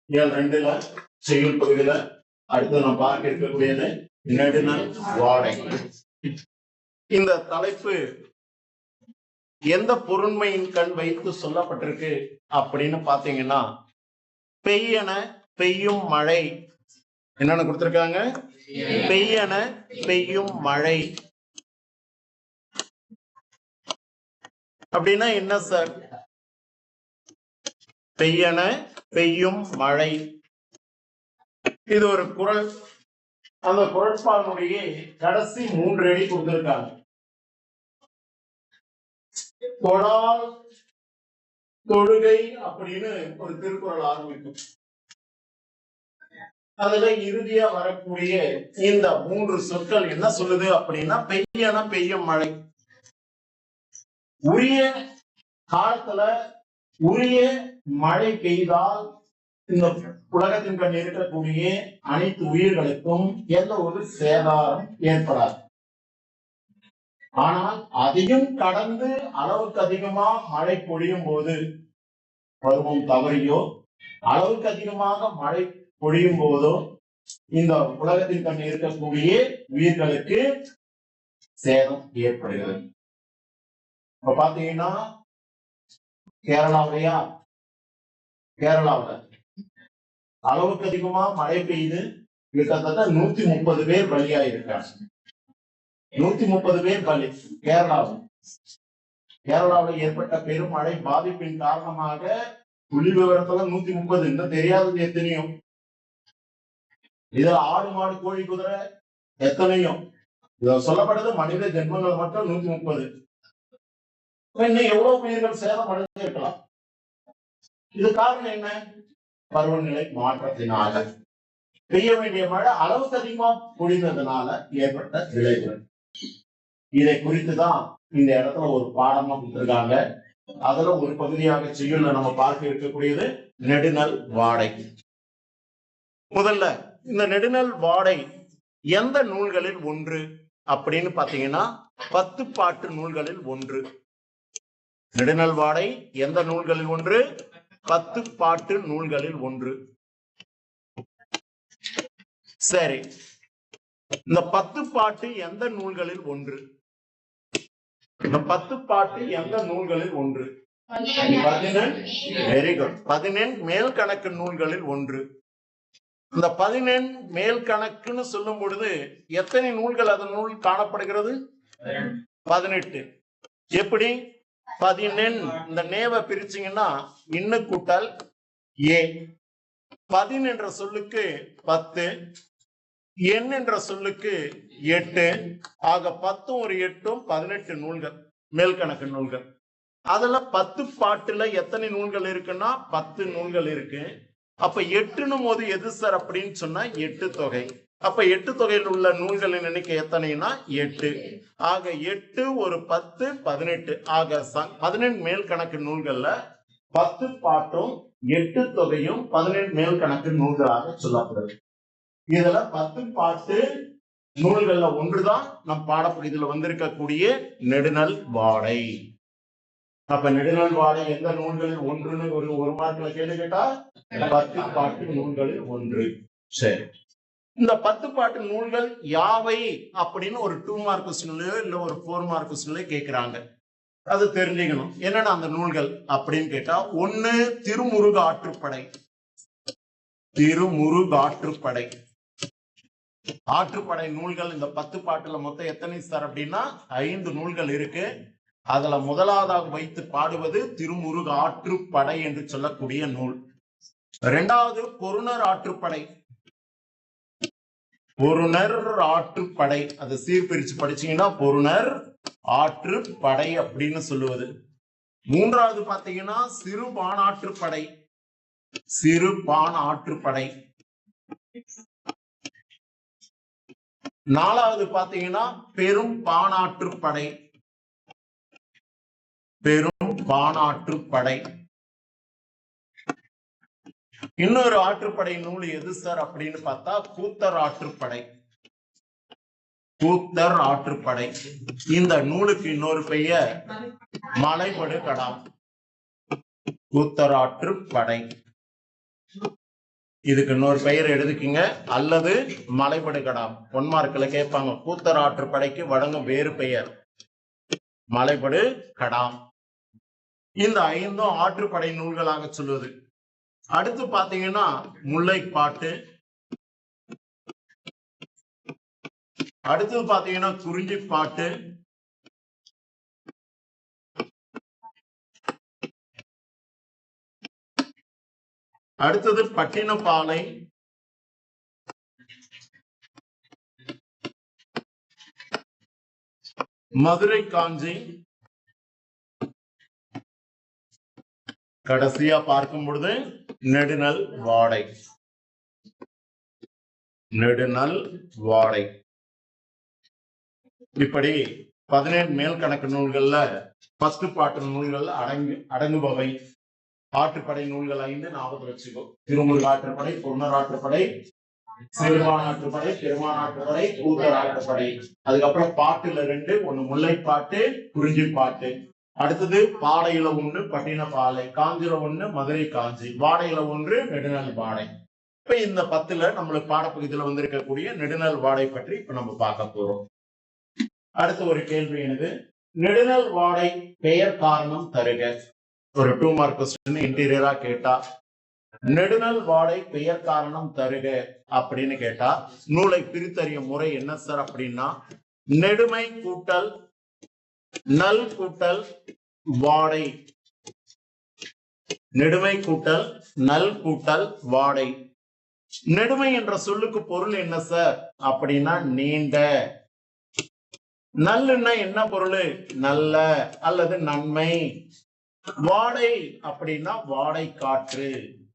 2ல செய்யுள் பகுதியில அடுத்து நாம் பார்க்க இருக்கக்கூடியது நெடுநல் வாடை. இந்த தலைப்பு எந்த பொருண்மையின் கண் வைத்து சொல்லப்பட்டிருக்கு அப்படின்னு பாத்தீங்கன்னா, பெய்யன பெய்யும் மழை. என்னன்னு கொடுத்திருக்காங்க? பெய்யன பெய்யும் மழை. அப்படின்னா என்ன சார்? பெய்யன பெய்யும் மழை, இது ஒரு குறள். அந்த குறட்பானுடைய கடைசி 3 அடி கொடுத்திருக்காங்க. தொடால் தொழுகை அப்படின்னு ஒரு திருக்குறள் ஆரம்பிக்கும். அதுல இறுதியா வரக்கூடிய இந்த 3 சொற்கள் என்ன சொல்லுது அப்படின்னா, பெய்யன பெய்யும் மழை. உரிய காலத்துல உரிய மழை பெய்தால் இந்த உலகத்தின் கண் இருக்கக்கூடிய அனைத்து உயிர்களுக்கும் எந்த ஒரு சேதாரம் ஏற்படாது. ஆனால் அதையும் கடந்து அளவுக்கு அதிகமா மழை பொழியும் போது, பருவம் தவறியோ அளவுக்கு அதிகமாக மழை பொழியும் போதோ இந்த உலகத்தின் கண் இருக்கக்கூடிய உயிர்களுக்கு சேதம் ஏற்படுகிறது. இப்ப பாத்தீங்கன்னா கேரளாவில் அளவுக்கு அதிகமா மழை பெய்து கிட்டத்தட்ட 130 பேர் பலியாயிருக்காங்க. 130 பேர் பலி. கேரளாவில் ஏற்பட்ட பெருமழை பாதிப்பின் காரணமாக புள்ளி விவரத்துல 130, இன்னும் தெரியாதது எத்தனையோ. இதுல ஆடு மாடு கோழி குதிரை எத்தனையோ. இத சொல்லப்பட்டது மனித ஜென்மங்கள் மட்டும் 130. இன்னும் எவ்வளவு உயிர்கள் சேதம் அடைஞ்சிருக்கலாம். இது காரணம் என்ன? பருவநிலை மாற்றத்தினால பெய்ய வேண்டிய மழை அளவுக்கு அதிகமா பொழிந்ததுனால ஏற்பட்ட விளைவுகள். இதை குறித்துதான் இந்த இடத்துல ஒரு பாடமா கொடுத்திருக்காங்க. அதுல ஒரு பகுதியாக செய்யுள்ள நம்ம பார்க்க இருக்கக்கூடியது நெடுநல் வாடை. முதல்ல இந்த நெடுநல் வாடை எந்த நூல்களில் ஒன்று அப்படின்னு பாத்தீங்கன்னா, 10 பாட்டு நூல்களில் ஒன்று. நெடுநல் வாடை எந்த நூல்களில் ஒன்று? 10 பாட்டு நூல்களில் ஒன்று. சரி, இந்த 10 பாட்டு எந்த நூல்களில் ஒன்று? இந்த 10 பாட்டு எந்த நூல்களில் ஒன்று? 11. Very good. 11 மேல் கணக்கு நூல்களில் ஒன்று. இந்த 11 மேல் கணக்குன்னு சொல்லும் பொழுது எத்தனை நூல்கள் அதன் நூல் காணப்படுகிறது? 18. எப்படி? 11 இந்த நேவை பிரிச்சீங்கன்னா இன்னு கூட்டல் ஏ. 10 என்ற சொல்லுக்கு 10, எண் என்ற சொல்லுக்கு 8. ஆக 10 ஒரு 8 18 நூல்கள் மேல் கணக்கு நூல்கள். அதுல 10 பாட்டுல எத்தனை நூல்கள் இருக்குன்னா 10 நூல்கள் இருக்கு. அப்ப 8னும் போது எது சார் அப்படின்னு சொன்னா 8 தொகை. அப்ப 8 தொகையில் உள்ள நூல்களின் எண்ணிக்கை எத்தனைனா 8. ஆக 8 ஒரு 10 18. ஆக 18 மேல் கணக்கு நூல்கள்ல 10 பாட்டும் 8 தொகையும் 18 மேல் கணக்கு நூல்களாக சொல்லப்படுது. இதுல 10 பாட்டு நூல்கள்ல ஒன்றுதான் நம் பாடப்பகுதியில் வந்திருக்கக்கூடிய நெடுநல் வாடை. அப்ப நெடுநல் வாடை எந்த நூல்களில் ஒன்றுன்னு ஒரு மார்க்ல கேள்வி கேட்டா 10 பாட்டு நூல்களில் ஒன்று. சரி, இந்த 10 பாட்டு நூல்கள் யாவை அப்படின்னு ஒரு 2 மார்க் கொஸ்டின்லயோ இல்ல ஒரு 4 மார்க் கொஸ்டின்லயோ கேட்கிறாங்க. அது தெரிஞ்சுக்கணும். என்னன்னா அந்த நூல்கள் அப்படின்னு கேட்டா, 1 திருமுருகாற்றுப்படை. திருமுருகாற்றுப்படை ஆற்றுப்படை நூல்கள் இந்த 10 பாட்டுல மொத்தம் எத்தனை சார் அப்படின்னா 5 நூல்கள் இருக்கு. அதுல முதலாவதாக வைத்து பாடுவது திருமுருக ஆற்றுப்படை என்று சொல்லக்கூடிய நூல். 2வது பொருணர் ஆற்றுப்படை. பொருணர் ஆற்றுப்படை அது சீர்பிரிச்சு படிச்சீங்கன்னா பொருணர் ஆற்றுப்படை அப்படின்னு சொல்லுவது. 3வது பாத்தீங்கன்னா சிறுபானாற்றுப்படை. சிறுபானாற்றுப்படை. 4வது பாத்தீங்கன்னா பெரும் பானாற்றுப்படை. பெரும் பானாற்றுப்படை. இன்னொரு ஆற்றுப்படை நூல் எது சார் அப்படின்னு பார்த்தா கூத்தர் ஆற்றுப்படை. கூத்தர் ஆற்றுப்படை. இந்த நூலுக்கு இன்னொரு பெயர் மலைபடு கடா. கூத்தராற்று படை. இதுக்கு இன்னொரு பெயர் எடுத்துக்கிங்க. அல்லது மலைபடு கடாம். 1 மார்க்ல கேட்பாங்க. கூத்தராற்று படைக்கு வழங்கும் வேறு பெயர் மலைபடு கடாம். இந்த 5ம் ஆற்றுப்படை நூல்களாக சொல்லுவது. அடுத்து பாத்தீங்கன்னா முல்லைப்பாட்டு, அடுத்தது பாத்தீங்கன்னா குறிஞ்சிப்பாட்டு, அடுத்தது பட்டினப்பாலை, மதுரை காஞ்சி, கடைசியா பார்க்கும் பொழுது நெடுநல் வாடை. நெடுநல் வாடை. இப்படி 17 மேல் கணக்கு நூல்கள்ல ஃபர்ஸ்ட் பாட்டு நூல்கள் அடங்குபவை. ஆற்றுப்படை நூல்கள் 5 ஞாபகத்தில் வச்சுக்கோ. திருமுருக ஆற்றுப்படை, பொன்னர் ஆற்றுப்படை, சிறுபான் ஆற்றுப்படை, பெருமான் ஆற்றுப்படை, கூத்தர் ஆற்றுப்படை. அதுக்கப்புறம் பாட்டுல 2, 1 முல்லைப்பாட்டு, குறிஞ்சி பாட்டு. அடுத்தது பாடையில 1 பட்டினப்பாலை, காஞ்சில 1 மதுரை காஞ்சி, வாடையில 1 நெடுநல் வாடை. இப்ப இந்த 10ல நம்மளுக்கு பாடப்பகுதியில வந்திருக்கக்கூடிய நெடுநல் வாடை பற்றி இப்ப நம்ம பார்க்க போறோம். அடுத்த ஒரு கேள்வி எனக்கு, நெடுநல் வாடை பெயர் காரணம் தருக. ஒரு 2 மார்க் கொஸ்டின் இன்டீரியரா கேட்டா, நெடுநல் வாடை பெயர் காரணம் தருக அப்படின்னு கேட்டா நூலை பிரித்தறிய முறை என்ன சார் அப்படின்னா, நெடுமை கூட்டல் நல் கூட்டல் வாடை. நெடுமை கூட்டல் நல் கூட்டல் வாடை. நெடுமை என்ற சொல்லுக்கு பொருள் என்ன சார் அப்படின்னா நீண்ட. நல்லுன்னா என்ன பொருள்? நல்ல அல்லது நன்மை. வாடை அப்படின்னா வாடை காற்று.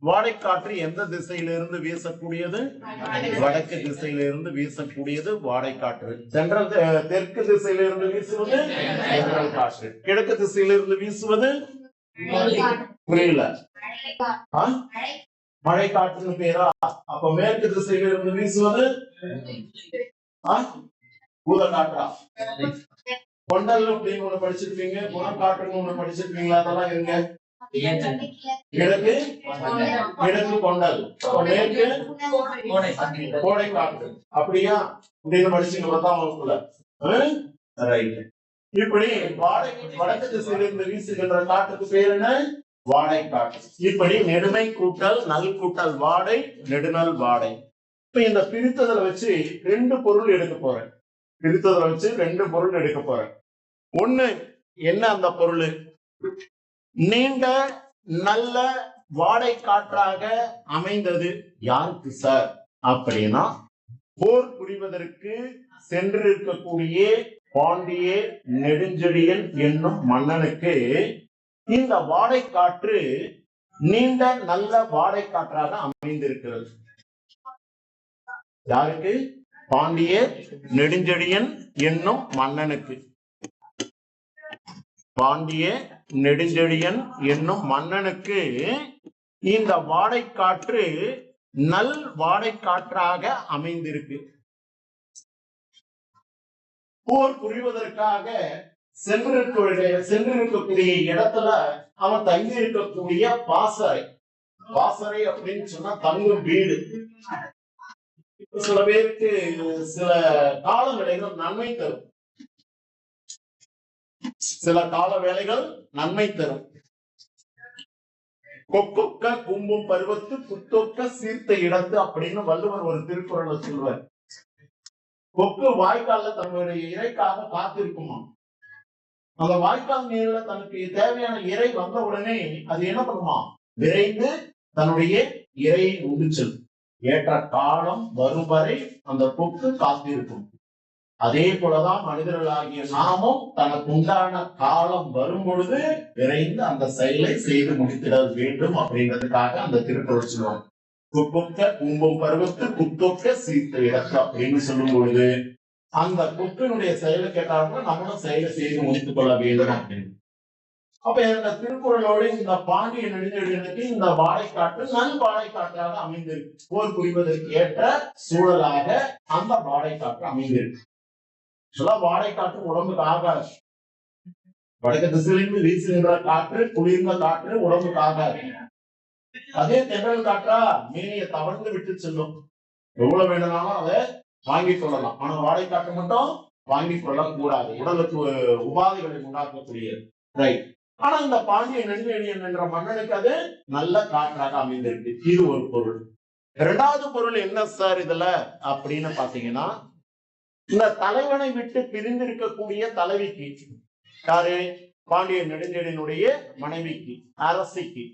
வாடை காற்று எந்த திசையிலிருந்து வீசக்கூடியது? வடக்கு திசையிலிருந்து வீசக்கூடியது வாடை காற்று. தெற்கு திசையிலிருந்து வீசுவது தென்றல் காற்று. கிழக்கு திசையிலிருந்து வீசுவது புரியல, மழை காற்றுன்னு பேரா? அப்ப மேற்கு திசையிலிருந்து வீசுவது பூத காற்றா? கொண்டல் அப்படின்னு ஒண்ணு படிச்சிருப்பீங்க, குணக்காற்றுன்னு ஒண்ணு படிச்சிருப்பீங்களா? அதெல்லாம் இருங்க. கிழக்கு கிழக்கு கொண்டல், மேற்கு கோடை காற்று. அப்படியா? அப்படின்னு படிச்சுங்க பத்தாம் வகுப்புல. இப்படி வாடை வடக்கு திசையிலிருந்து வீசுகின்ற காற்றுக்கு பேர் என்ன? வாடை காற்று. இப்படி நெடுமை கூட்டல் நல் கூட்டல் வாடை, நெடுநல் வாடை. இப்ப இந்த பிரித்ததில் வச்சு 2 பொருள் எடுக்க போறேன். பிரித்ததில் வச்சு 2 பொருள் எடுக்க போறேன். ஒண்ணு என்ன அந்த பொருள்? நீண்ட நல்ல வாடை காற்றாக அமைந்தது யாருக்கு சார் அப்படின்னா, போர் புரிவதற்கு சென்றிருக்கக்கூடிய பாண்டிய நெடுஞ்செழியன் என்னும் மன்னனுக்கு இந்த வாடை காற்று நீண்ட நல்ல வாடை காற்றாக அமைந்திருக்கிறது. யாருக்கு? பாண்டிய நெடுஞ்செழியன் என்னும் மன்னனுக்கு. பாண்டிய நெடுஞ்செழியன் என்னும் மன்னனுக்கு இந்த வாடை காற்று நல் வாடை காற்றாக அமைந்திருக்கு. போர் புரிவதற்காக சென்றிருக்கக்கூடிய இடத்துல அவன் தங்கி இருக்கக்கூடிய பாசறை. பாசறை அப்படின்னு சொன்னா தங்கும் வீடு. சில பேருக்கு சில கால வேளைகள் நன்மை தரும். சில கால வேளைகள் நன்மை தரும். கொக்கொக்க கும்பும் பருவத்து புத்தொக்க சீர்த்த இடத்து அப்படின்னு வள்ளுவர் ஒரு திருக்குறளை சொல்வார். கொக்கு வாய்க்கால்ல தன்னுடைய இறைக்காக காத்திருக்குமா. அந்த வாய்க்கால் நீர்ல தனக்கு தேவையான இறை வந்த உடனே அது என்ன பண்ணுமா? விரைந்து தன்னுடைய இறையை உண்டு செல்லும். ஏற்ற காலம் வரும் வரை அந்த கொக்கு காத்திருக்கும். அதே போலதான் மனிதர்களாகிய நாமும் தனக்கு உண்டான காலம் வரும் பொழுது விரைந்து அந்த செயலை செய்து முடித்திட வேண்டும் அப்படிங்கிறதுக்காக அந்த திருக்குறள் சொல்லுவாங்க. கொக்கொக்க கும்பம் பருவத்து குத்தொக்க சீர்த்த இடத்து அப்படின்னு சொல்லும் பொழுது அந்த கொக்கினுடைய செயலை கேட்டாலும் நம்மளும் செயலை செய்து முடித்துக் கொள்ள வேண்டும் அப்படின்னு. அப்ப இந்த திருக்குறளோடு இந்த பாண்டிய நெடுஞ்செழியனுக்கு இந்த வாடைக்காற்று நல் வாடைக்காற்றாக அமைந்திருக்கு. போர் புரிவதற்கு ஏற்ற சூழலாக அந்த வாடைக்காற்று அமைந்திருக்கு. வாடைக்காற்று உடம்புக்கு ஆகாது. வடக்கு திசையிலிருந்து வீசுகின்ற காற்று குளிர்ந்த காற்று உடம்புக்காக. அதே தென்றல் காற்றா மேனியை தவழ்ந்து விட்டு செல்லும். எவ்வளவு வேணும்னாலும் அதை வாங்கிக் கொள்ளலாம். ஆனா வாடகை காற்று மட்டும் வாங்கிக் கொள்ள கூடாது, உடலுக்கு உபாதைகளை உண்டாக்கக்கூடியது. ரைட். ஆனா இந்த பாண்டிய நெடுஞ்செழியன் என்ற மன்னனுக்கு அது நல்ல காற்றாக அமைந்திருக்கு. இது ஒரு பொருள். இரண்டாவது பொருள் என்ன சார் இதுல அப்படின்னு பாத்தீங்கன்னா, இந்த தலைவனை விட்டு பிரிந்திருக்கக்கூடிய தலைவிக்கு, யாரு, பாண்டிய நெடுஞ்செழியனுடைய மனைவிக்கு, அரசிக்கு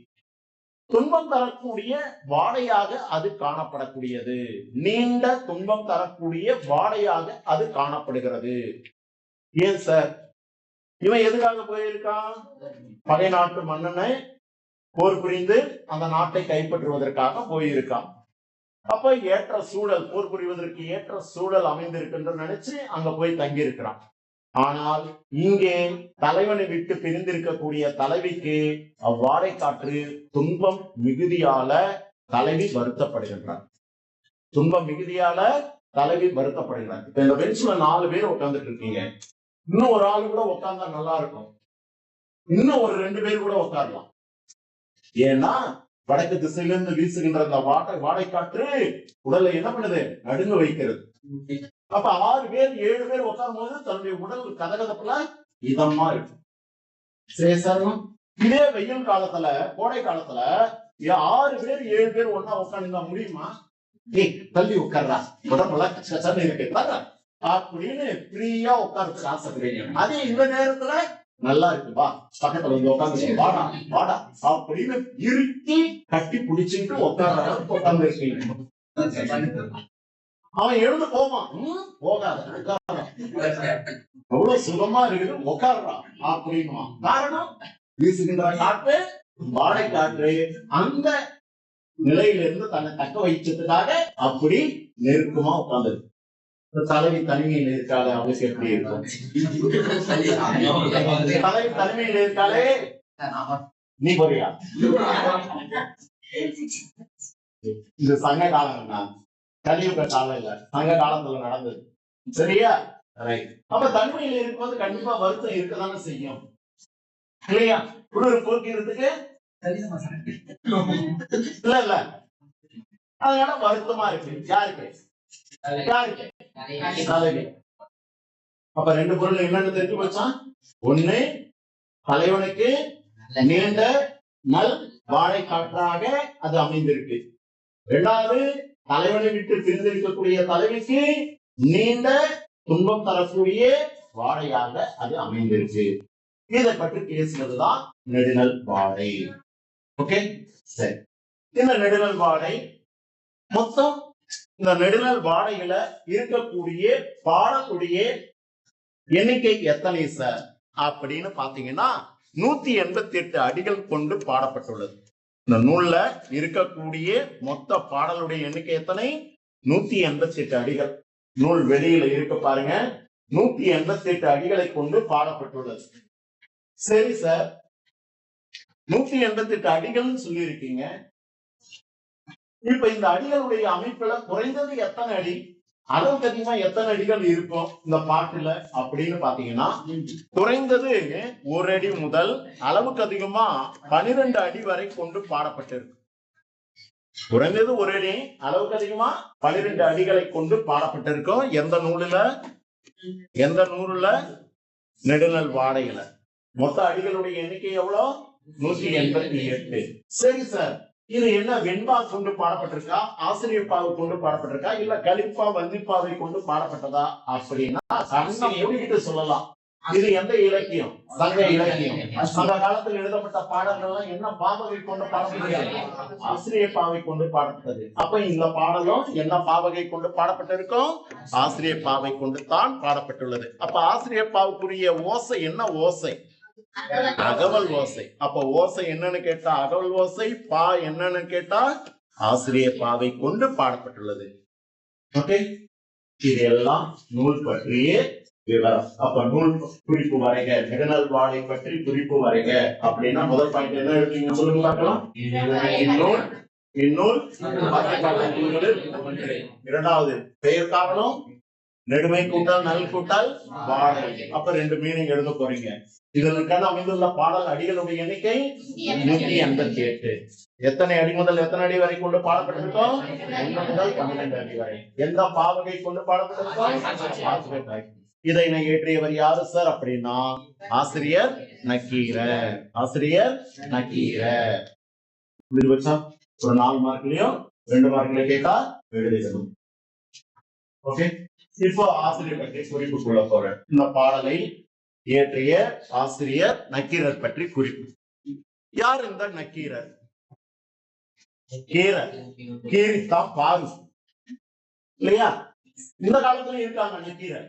துன்பம் தரக்கூடிய வாடையாக அது காணப்படக்கூடியது. நீண்ட துன்பம் தரக்கூடிய வாடையாக அது காணப்படுகிறது. ஏன் சார்? இவன் எதுக்காக போயிருக்கான்? பகை நாட்டு மன்னனை போர் புரிந்து அந்த நாட்டை கைப்பற்றுவதற்காக போயிருக்கான். அப்ப ஏற்ற சூழல், போர் புரிவதற்கு ஏற்ற சூழல் அமைந்திருக்கின்ற நினைச்சு அங்க போய் தங்கி இருக்கிறான். ஆனால் இங்கே தலைவனை விட்டு பிரிந்திருக்கக்கூடிய தலைவிக்கு அவ்வாடை காற்று துன்பம் மிகுதியால தலைவி வருத்தப்படுகின்றார். துன்பம் மிகுதியால தலைவி வருத்தப்படுகிறார். இப்ப இந்த பெஞ்ச்ல 4 பேர் உட்கார்ந்துட்டு இருக்கீங்க. இன்னும் ஒரு ஆள் கூட உட்கார்ந்தா நல்லா இருக்கும். இன்னும் ஒரு 2 பேர் கூட உட்காரலாம். ஏன்னா வடக்கு திசையிலிருந்து வீசுகின்ற அந்த வாடை காற்று உடலை என்ன பண்ணுது? நடுங்க வைக்கிறது. அப்ப 6 பேர் 7 பேர் உட்காரும் போது தன்னுடைய உடல் கதகதப்புல இதமா இருக்கும். சரி சார், இதே வெயில் காலத்துல, கோடை காலத்துல 6 பேர் 7 பேர் ஒன்னா உட்காந்து முடியுமா? தள்ளி உட்கார்றா, உடம்புல கஷ்டம் இருக்கு அப்படின்னு ஃப்ரீயா உட்கார்றதுக்கு ஆசைப்படுறீங்க. அதே இந்த நேரத்துல நல்லா இருக்கு, வா பக்கத்துல வந்து உட்காந்து வாடா வாடா அப்படின்னு இறுக்கி கட்டி பிடிச்சிட்டு உட்கார்ற அளவுக்கு உட்கார்ந்து இருக்கீங்க. அவன் எழுந்து போவான், போகாத எவ்வளவு சுகமா இருக்குது, உட்கார்றான் அப்படின்னு. காரணம் வீசுகின்ற காற்று, வாடை காற்று அந்த நிலையிலிருந்து தன்னை தக்க வைச்சதுக்காக அப்படி நெருக்கமா உட்கார்ந்து. தலைவி தனிமையில் இருக்காளே, அவளுக்கு எப்படி இருக்கும்? தலைவி தனிமையில் இருக்காளே, நீ போறியா? இது சங்க காலம், கலியுக காலம் இல்ல, சங்க காலத்துல நடந்தது. சரியா? அப்ப தனிமையில் இருக்கும்போது கண்டிப்பா வருத்தம் இருக்கதானே செய்யும் இல்லையா? குளிர் போக்கிறதுக்கு இல்ல இல்ல, அதனால வருத்தமா இருக்கு. யாருக்கு? யாருக்கு? தலைவி. அப்ப 2 பொருள் என்னன்னு தெரிஞ்சு வச்சான். ஒண்ணு, தலைவனுக்கு நீண்ட நல் வாழை காற்றாக அது அமைந்திருக்கு. 2வது, தலைவனை விட்டு பிரிந்திருக்கக்கூடிய தலைவிக்கு நீண்ட துன்பம் தரக்கூடிய வாடையாக அது அமைந்திருக்கு. இதை பற்றி பேசுவதுதான் நெடுநல் வாடை. ஓகே, சரி. இந்த நெடுநல் வாடை மொத்தம், இந்த நெடுநல் வாடையில இருக்கக்கூடிய பாடக்கூடிய எண்ணிக்கை எத்தனை சார் அப்படின்னு பாத்தீங்கன்னா 188 அடிகள் கொண்டு பாடப்பட்டுள்ளது. இந்த நூல்ல இருக்கக்கூடிய மொத்த பாடலுடைய எண்ணிக்கை எத்தனை? 188 அடிகள். நூல் வெளியில இருக்க பாருங்க, 188 அடிகளை கொண்டு பாடப்பட்டுள்ளது. சரி சார், 188 அடிகள்னு சொல்லி இருக்கீங்க. இப்ப இந்த அடிகளுடைய அமைப்புல குறைந்தது எத்தனை அடி, அளவுக்கு அதிகமா எத்தனை அடிகள் இருக்கும் இந்த பாட்டுல அப்படின்னு பாத்தீங்கன்னா, குறைந்தது 1 அடி முதல் அளவுக்கு அதிகமா 12 அடி வரை கொண்டு பாடப்பட்டிருக்கு. குறைந்தது 1 அடி, அளவுக்கு அதிகமா 12 அடிகளை கொண்டு பாடப்பட்டிருக்கும். எந்த நூலுல? எந்த நூலுல? நெடுநல் வாடையில. மொத்த அடிகளுடைய எண்ணிக்கை எவ்வளவு? 188. சரி சார், இது என்ன வெண்பா கொண்டு பாடப்பட்டிருக்கா, ஆசிரியப்பாவை கொண்டு பாடப்பட்டிருக்கா, இல்ல கலிப்பா வந்திப்பாவை கொண்டு பாடப்பட்டதா அப்படின்னா கண்ணை மூடிக்கிட்டு சொல்லலாம். இது எந்த இலக்கியம்? சங்க இலக்கியம். அந்த காலத்தில் எழுதப்பட்ட பாடல்கள்லாம் என்ன பாவகை கொண்டு பாடப்பட்டது? ஆசிரியப்பாவை கொண்டு பாடப்பட்டது. அப்ப இந்த பாடலும் என்ன பாவகை கொண்டு பாடப்பட்டிருக்கும்? ஆசிரியப்பாவை கொண்டு தான் பாடப்பட்டுள்ளது. அப்ப ஆசிரியப்பாவுக்குரிய ஓசை என்ன ஓசை? அகவல் ஓசை. அப்ப ஓசை என்னன்னு கேட்டா அகவல் ஓசை, பா என்னன்னு கேட்டா ஆசிரியர் பாவை கொண்டு பாடப்பட்டுள்ளது. ஓகே, இதெல்லாம் நூல் பற்றிய விவரம். அப்ப நூல் குறிப்பு வரைக, நெடுநல் வாடை பற்றி குறிப்பு வரைக அப்படின்னா முதல் பாயிண்ட் என்ன இருக்கீங்க சொல்லுங்க பார்க்கலாம். இந்நூல், இந்நூல் 10 நூல்களில் ஒன்று. 2வது பெயர் காரணம் நெடுமை கூட்டல் நல் கூட்டல் வாடை. அப்ப 2 மீனிங் எழுத போறீங்க. இதற்கான அமைந்துள்ள பாடல் அடிகளுடைய எண்ணிக்கை 188. எத்தனை அடி முதல் எத்தனை அடி வரை கொண்டு பாடப்பட்டிருக்கோம்? 1 முதல் 12 அடி வரை. எந்த பாவகை கொண்டு பாடப்பட்டிருக்கோம்? இதை இயற்றியவர் யாரு சார் அப்படின்னா ஆசிரியர் நக்கீரர். ஆசிரியர் நக்கீரர். ஒரு 4 மார்க்லயும் 2 மார்க்ல கேட்டா எழுதிக்கணும். ஓகே, இப்போ ஆசிரியர் பற்றி குறிப்புக்குள்ள போறேன். இந்த பாடலை இயற்றிய ஆசிரியர் நக்கீரர் பற்றி குறிப்பு. யார் இந்த நக்கீரர்? கீரித்தான் பாரு இல்லையா? இந்த காலத்துல இருக்காங்க நக்கீரர்.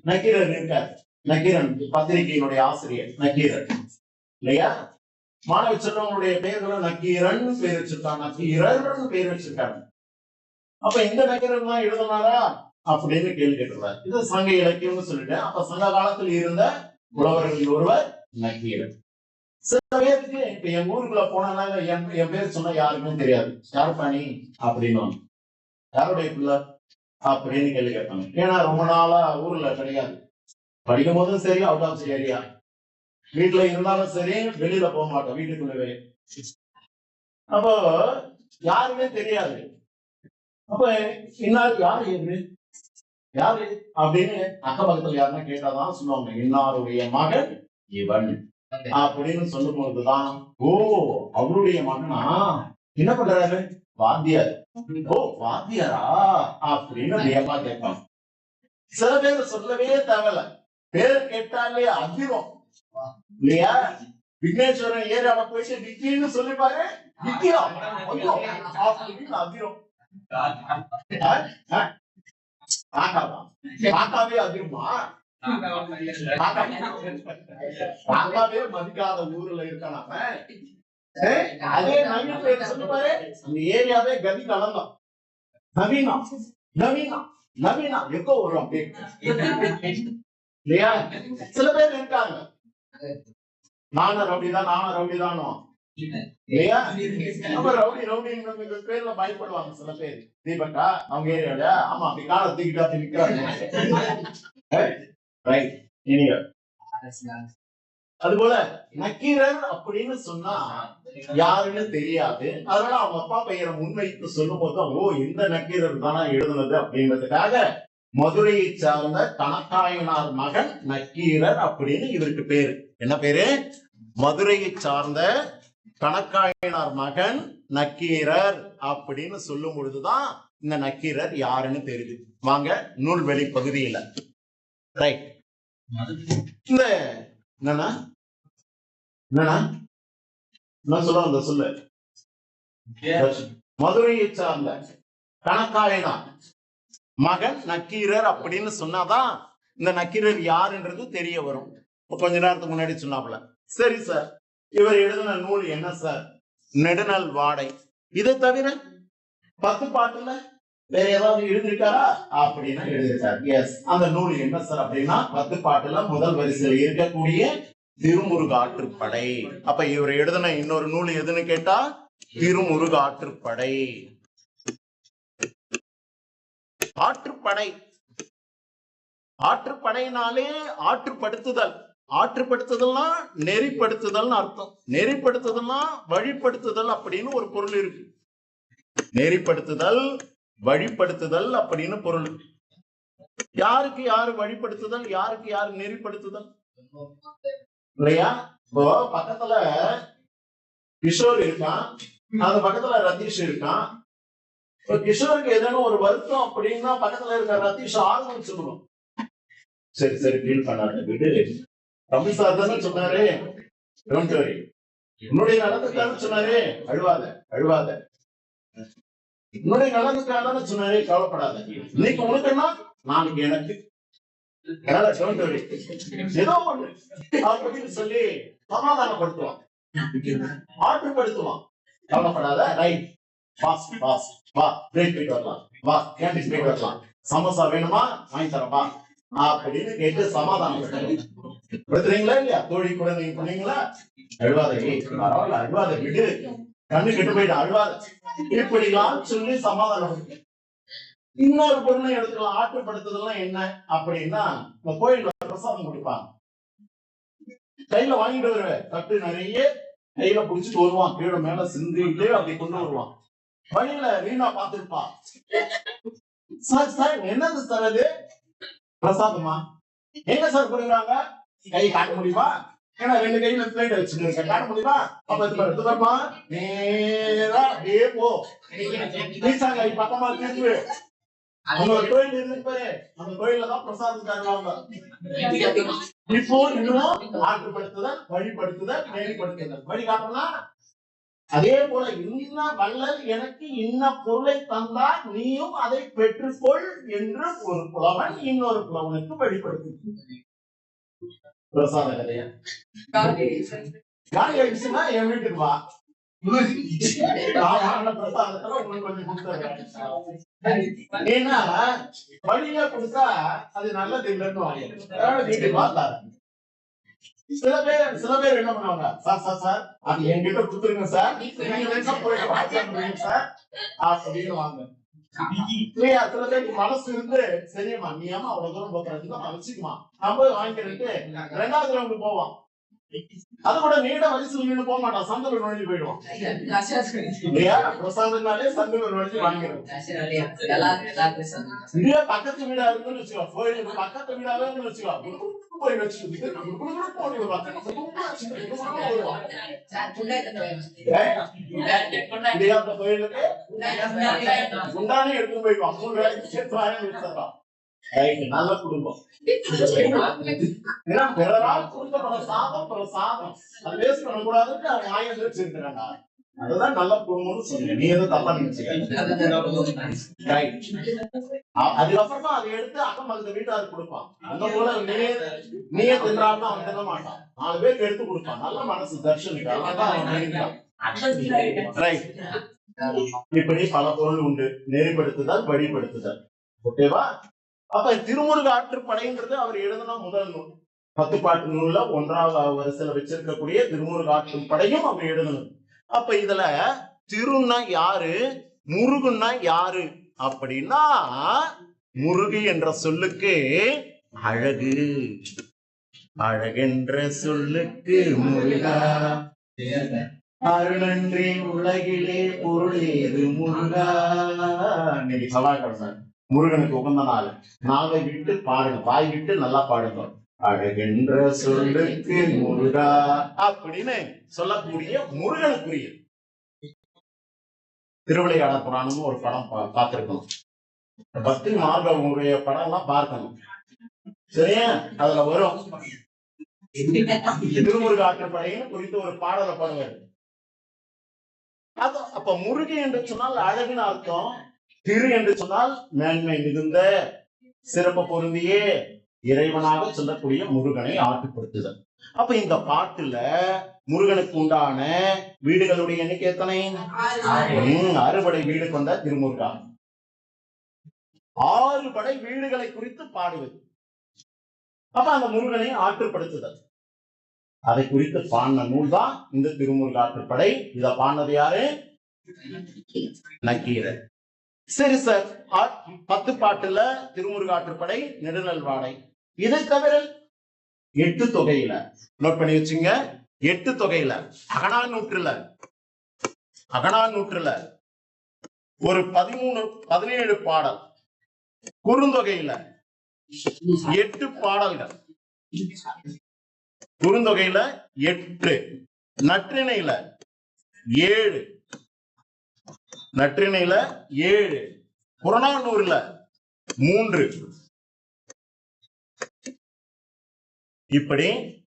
நக்கீரர் இருக்கார். நக்கீரன் பத்திரிகையினுடைய ஆசிரியர் நக்கீரர் இல்லையா? மாணவ செல்வங்களுடைய பெயர்களும் நக்கீரன் பேர் வச்சிருக்காங்க, நக்கீரர் பேர் வச்சிருக்காங்க. அப்ப இந்த நக்கீரன் தான் எழுதினாரா அப்படின்னு கேள்வி கேட்டுறாரு. இது சங்க இலக்கியம்னு சொல்லிட்டேன். அப்ப சங்க காலத்தில் இருந்த புலவர்கள் ஒருவர் நக்கீரன். சில பேருக்கு இப்ப என் ஊருக்குள்ள போனா என் பேர் சொன்னா யாருக்குமே தெரியாது. யார் பணி அப்படின்னு, யாருடைய பிள்ளை அப்படின்னு கேள்வி கேட்பாங்க. ஏன்னா ரொம்ப நாளா ஊர்ல கிடையாது. படிக்கும் போதும் சரி, அவுட் ஆஃப் ஏரியா, வீட்டுல இருந்தாலும் சரி, வெளியில போக மாட்டோம், வீட்டுக்குள்ளவே. அப்போ யாருமே தெரியாது. அப்ப இன்னார் யாரு யாரு அப்படின்னு அக்கபக்கத்துல யாருன்னா கேட்டாதான் சொல்லுவாங்க, இன்னாருடைய மகன் இவன் அப்படின்னு சொல்லும் பொழுதுதான், ஓ அவருடைய மகனா, என்ன பண்றாரு? வாத்தியார். ஓ வாத்தியாரா அப்படின்னு வியப்பா கேட்பாங்க. சில பேர் சொல்லவே தேவையில்ல, பேர் கேட்டாலே அதிரும் இல்லையா? விக்னேஸ்வரன் ஏரியாவை போயிட்டு விக்கின்னு சொல்லி பாரு, விக்கியம் அதிரும். காக்காவே அதிருமா? காக்காவே மதிக்காத ஊர்ல இருக்கான அதே நவீன பேர் சொல்லி பாரு, அந்த ஏரியாவே கதி கலந்தோம். நவீனா நவீனா நவீனா எக்கோ வரும் அப்படியே இல்லையா? சில பேர் இருக்காங்க, நானும் ரவுடிதான் நானும் ரவுடிதானோ இல்லையா? நம்ம ரவுடி ரவுடி பேர்ல பயப்படுவாங்க சில பேர். தீபக்கா அவங்க ஏரியால ஆமா அப்படி கால தூக்கிட்டு அப்படி நிக்கிறாங்க. அதுபோல நக்கீரர் அப்படின்னு சொன்னா யாருன்னு தெரியாது. அதனால அவங்க அப்பா பெயரை முன்வைத்து சொல்லும் போதுதான், ஓ இந்த நக்கீரர் தானா எழுதுனது அப்படின்றதுக்காக மதுரையை சார்ந்த கணக்காயனார் மகன் நக்கீரர் அப்படின்னு இவருக்கு பேரு. என்ன பேரு? மதுரையை சார்ந்த கணக்காயனார் மகன் நக்கீரர் அப்படின்னு சொல்லும் பொழுதுதான் இந்த நக்கீரர் யாருன்னு தெரியுது. வாங்க நூல்வெளி பகுதியில ரைட். இந்த என்னன்னா என்ன சொல்ல அந்த சொல்லு, மதுரையை சார்ந்த கணக்காயனார் மகன் நக்கீரர் அப்படின்னு சொன்னாதான் இந்த நக்கீரர் யாருன்றது தெரிய வரும். கொஞ்ச நேரத்துக்கு முன்னாடி சொன்னாப்புல. சரி சார், இவர் எழுதின நூல் என்ன சார்? நெடுநல் வாடை. இதை தவிர 10 பாட்டுல வேற ஏதாவது எழுதியிருக்காரா அப்படின்னா எழுதியிருக்காரு. எஸ், அந்த நூல் என்ன சார் அப்படின்னா 10 பாட்டுல முதல் வரிசையில் இருக்கக்கூடிய திருமுருகாற்றுப்படை. அப்ப இவர் எழுதின இன்னொரு நூல் எதுன்னு கேட்டா திருமுருகாற்றுப்படை. ஆற்றுப்படை, ஆற்றுப்படையினாலே ஆற்றுப்படுத்துதல். ஆற்றுப்படுத்துதல்னா நெறிப்படுத்துதல் அர்த்தம். நெறிப்படுத்துதல்னா வழிப்படுத்துதல் அப்படின்னு ஒரு பொருள் இருக்கு. நெறிப்படுத்துதல் வழிப்படுத்துதல் அப்படின்னு பொருள். யாருக்கு யாரு வழிப்படுத்துதல், யாருக்கு யாரு நெறிப்படுத்துதல் இல்லையா? இப்போ பக்கத்துல கிஷோர் இருக்கான், அந்த பக்கத்துல ரதீஷ் இருக்கான். கிஷோருக்கு ஏதேனும் ஒரு வருத்தம் அப்படின்னா பக்கத்துல இருக்க ரதீஷ் ஆர்வம் சொல்லுவோம். சரி சரி ஃபீல் பண்ணாரு, விடு, ரமி சார் தானே சொன்னாரு, உன்னுடைய நலனுக்காக சொன்னாரு, அழுவாத அழுவாத, உன்னுடைய நலனுக்காக சொன்னாரு, கவலைப்படாத, இன்னைக்கு உனக்குன்னா நாளைக்கு எனக்கு, ஏதோ ஒண்ணு அப்படின்னு சொல்லி சமாதானப்படுத்துவான், ஆற்றுப்படுத்துவான். கவலைப்படாத, ரைட், பாஸ் பாஸ், வா பிரேக் போயிட்டு வரலாம், வா கேண்டீன் போயிட்டு வரலாம், சமோசா வேணுமா வாங்கி தரப்பா அப்படின்னு கேட்டு சமாதானம் படுத்துறீங்களா இல்லையா? தோழி கூட நீங்க பண்ணீங்களா? அழுவாத, பரவாயில்ல அழுவாத, விடு, கண்ணு கெட்டு போயிட்டு அழுவாத, இப்படிலாம் சொல்லி சமாதானம். இன்னொரு பொருளை எடுத்துக்கலாம். ஆற்றுப்படுத்துதெல்லாம் என்ன அப்படின்னா, இந்த கோயில்ல பிரசாதம் கொடுப்பாங்க. கையில வாங்கிட்டு வருவேன், தட்டு நிறைய கையில புடிச்சிட்டு வருவான், கீழே மேல சிந்திட்டு அப்படி கொண்டு வருவான். வழியில வீணா பார்த்திருப்பான். சார் சார் என்னது சார் அது? பிரசாதமா? எங்க சார் கொடுக்குறாங்க? கை காட்ட முடியுமா? ஏன்னா 2 கையில பிளேட் வச்சுருக்க, காட்ட முடியுமா? அப்ப இது பாருமா, நேரா அப்படியே போ, பக்கமா திரும்பு. அங்க ஒரு கோயில் இருக்கு, அந்த கோயில்ல தான் பிரசாதம் தருவாங்க. இப்போ இன்னும் ஆற்றுப்படுத்துதல், வழிபடுத்துதல், மேல்படுத்துதல். வழி காட்டணும்னா அதே போல இன்ன வள்ளல் எனக்கு இன்ன பொருளை தந்தால் நீயும் அதை பெற்றுக்கொள் என்று ஒரு புலவன் இன்னொரு புலவனுக்கு வெளிப்படுத்து. பிரசாத கதையா காலி ஆயிடுச்சுன்னா என் வீட்டுக்கு வா, பிரசாதத்துல உங்களுக்கு கொஞ்சம் கொடுத்துறேன். ஏன்னா வழியா கொடுத்தா அது நல்லது இல்லைன்னு வீட்டுக்கு பார்த்தாரு. சில பேர் என்ன பண்ணுவாங்க, சார் சார் சார் அது என்கிட்ட கொடுத்துருங்க சார், போயிட்டு சார் அப்படின்னு வாங்க. இல்லையா, சில பேருக்கு மனசு இருந்து சரியாமா நீ ஏமா அவ்வளவு தூரம் போக்குறதுக்கு வச்சுக்குமா, நான் போய் வாங்கிக்கிறேன்ட்டு 2வது ரவுண்டு போவான். அது கூட நீண்ட வரிசையில் நின்று போக மாட்டான், சந்தில நுழைஞ்சு போயிடுவான். இல்லையா, பிரசாதனாலே சந்தில நுழைஞ்சு வாங்கிடுவோம். இல்லையா, பக்கத்து வீடா இருக்குன்னு வச்சுக்கோ, கோயிலுக்கு பக்கத்து வீடாவே இருக்குன்னு வச்சுக்கோ, போய் வச்சுட்டு கோயிலுக்கு உண்டானே எடுத்து போயிடுவான். 3 வேலைக்கு சேர்த்து வாங்கி வச்சிடறான். நல்ல குடும்பம். பிறரால் கொடுக்கப்பட சாதம் அது வேஸ்ட் பண்ணக்கூடாதுன்னு அவங்க வாங்கி வச்சிருக்கிறாங்க. அதுதான் நல்ல குடும்பம்னு சொல்லுங்க. நீ எதுவும் தப்பா நினைச்சுக்க. அதுக்கப்புறமா அதை எடுத்து அக்கம் பக்கத்து வீட்டாருக்கு கொடுப்பான். அந்த போல நீயே தின்றான்னு அவன் தின்ன மாட்டான், 4 பேருக்கு எடுத்து கொடுப்பான். நல்ல மனசு தர்ஷனுக்கு. அதான் இப்படி பல பொருள் உண்டு. நெறிப்படுத்துதல், வழிபடுத்துதல். ஓகேவா? அப்ப திருமுருக ஆற்றுப்படைன்றது அவர் எழுதின முதல் நூல். 10 பாட்டு நூல்ல 1வது வரிசையில வச்சிருக்கக்கூடிய திருமுருக ஆற்றுப்படையும் அவர் எழுதணும். அப்ப இதுல திருன்னா யாரு, முருகுன்னா யாரு அப்படின்னா, முருகு என்ற சொல்லுக்கு அழகு, அழகென்ற சொல்லுக்கு முருகா, அருளன்றி உலகிலே பொருளேது முருகா. இன்னைக்கு செவ்வாய்க்கிழமை முருகனுக்கு உகந்த நாள். நாவை விட்டு பாடுங்க, வாய் விட்டு நல்லா பாடுங்க. அழகென்ற சொல்லுக்கு முருகா அப்படின்னு சொல்லக்கூடிய முருகனுக்குரிய திருவிளையாடல் புராணம்னு ஒரு படம் பார்த்திருக்கணும். பக்தி மார்கமுடைய படம் எல்லாம் பார்க்கணும், சரியா? அதுல வரும் திருமுருக ஆற்றுப்படைன்னு குறித்து ஒரு பாடலை பாடுவாரு. அப்ப முருகு என்று சொன்னால் அழகுன்னு அர்த்தம். திரு என்று சொன்னால் மேன்மை மிகுந்த, சிறப்பு பொருந்திய இறைவனாக சொல்லக்கூடிய முருகனை ஆற்றுப்படுத்துதல். அப்ப இந்த பாட்டுல முருகனுக்கு உண்டான வீடுகளுடைய எண்ணிக்கை எத்தனை? 6 படை வீடு கொண்ட திருமுருகா. 6 படை வீடுகளை குறித்து பாடுவது. அப்ப அந்த முருகனை ஆற்றுப்படுத்துதல், அதை குறித்து பாடின நூல் தான் இந்த திருமுருக ஆற்றுப்படை. இத பாடினது யாரு? நக்கீரர். சரி சார், 10 பாட்டுல திருமுருக ஆற்றுப்படை, நெடுநல்வாடை. இதை தவிர 8 தொகையில நோட் பண்ணி வச்சுங்க. 8 தொகையில அகனானூற்றுல ஒரு 17 பாடல், குறுந்தொகையில 8 பாடல்கள், குறுந்தொகையில 8, நற்றிணையில 7, புறநானூறுல 3. இப்படி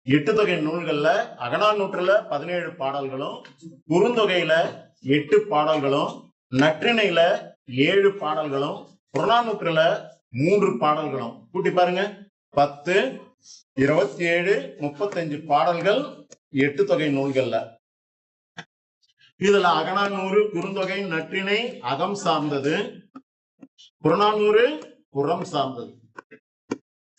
8 தொகை நூல்கள்ல அகநானூற்றுல 17 பாடல்களும், குறுந்தொகையில 8 பாடல்களும், நற்றிணையில 7 பாடல்களும், புறநானூற்றுல 3 பாடல்களும். கூட்டி பாருங்க, 10, 27, 35 பாடல்கள் 8 தொகை நூல்கள்ல. இதுல அகநானூறு, குறுந்தொகை, நற்றிணை அகம் சார்ந்தது, புறநானூறு புறம் சார்ந்தது.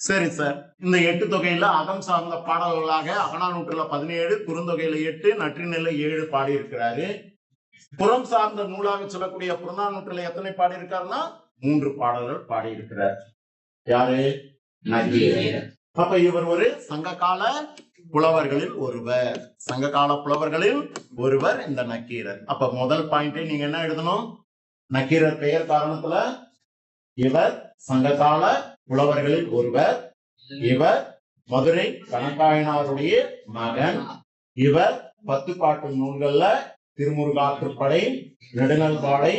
சரி சார், இந்த 8 தொகையில அகம் சார்ந்த பாடல்களாக அகநானூற்றுல 17, குறுந்தொகையில 8, நற்றிணையில 7 பாடி இருக்கிறாரு. புறம் சார்ந்த நூலாக சொல்லக்கூடிய புறநானூற்றுல எத்தனை பாடி இருக்காருன்னா 3 பாடல்கள் பாடியிருக்கிறார். யாரு? நக்கீரர். அப்ப இவர் ஒரு சங்ககால புலவர்களில் ஒருவர். சங்ககால புலவர்களில் ஒருவர் இந்த நக்கீரர். அப்ப முதல் பாயிண்ட் நீங்க என்ன எழுதணும்? நக்கீரர் பெயர் காரணத்துல இவர் சங்ககால புலவர்களில் ஒருவர். இவர் மதுரை கணக்காயனாருடைய மகன். இவர் 10 பாட்டு நூல்கள்ல திருமுருகாற்றுப்படை, நெடுநல்வாடை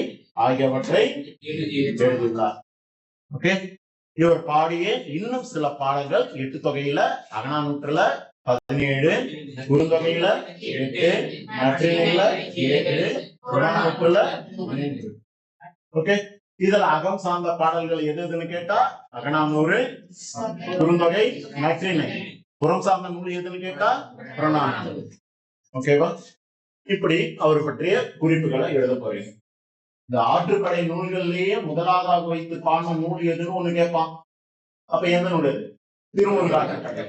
ஆகியவற்றை எழுதியுள்ளார். ஓகே. இவர் பாடிய இன்னும் சில பாடல்கள் 8 தொகையில, அகநானூற்றுல 17, குறுந்தொகையில 8, நற்றிணையில 7, புறநானூற்றுல 3. ஓகே. இதுல அகம் சார்ந்த பாடல்கள் எது எதுன்னு கேட்டா அகநானூறு, குறுந்தொகை, நற்றிணை. புறம் சார்ந்த நூல் எதுன்னு கேட்டா புறநானூறு. ஓகேவா? இப்படி அவர் பற்றிய குறிப்புகளை எழுத போறீங்க. இந்த ஆற்றுப்படை நூல்கள்லயே முதலாவதாக வைத்து பாடின நூல் எதுன்னு ஒண்ணு கேட்பான். அப்ப எந்த நூல் இது? திருமுருகாற்றுப்படை.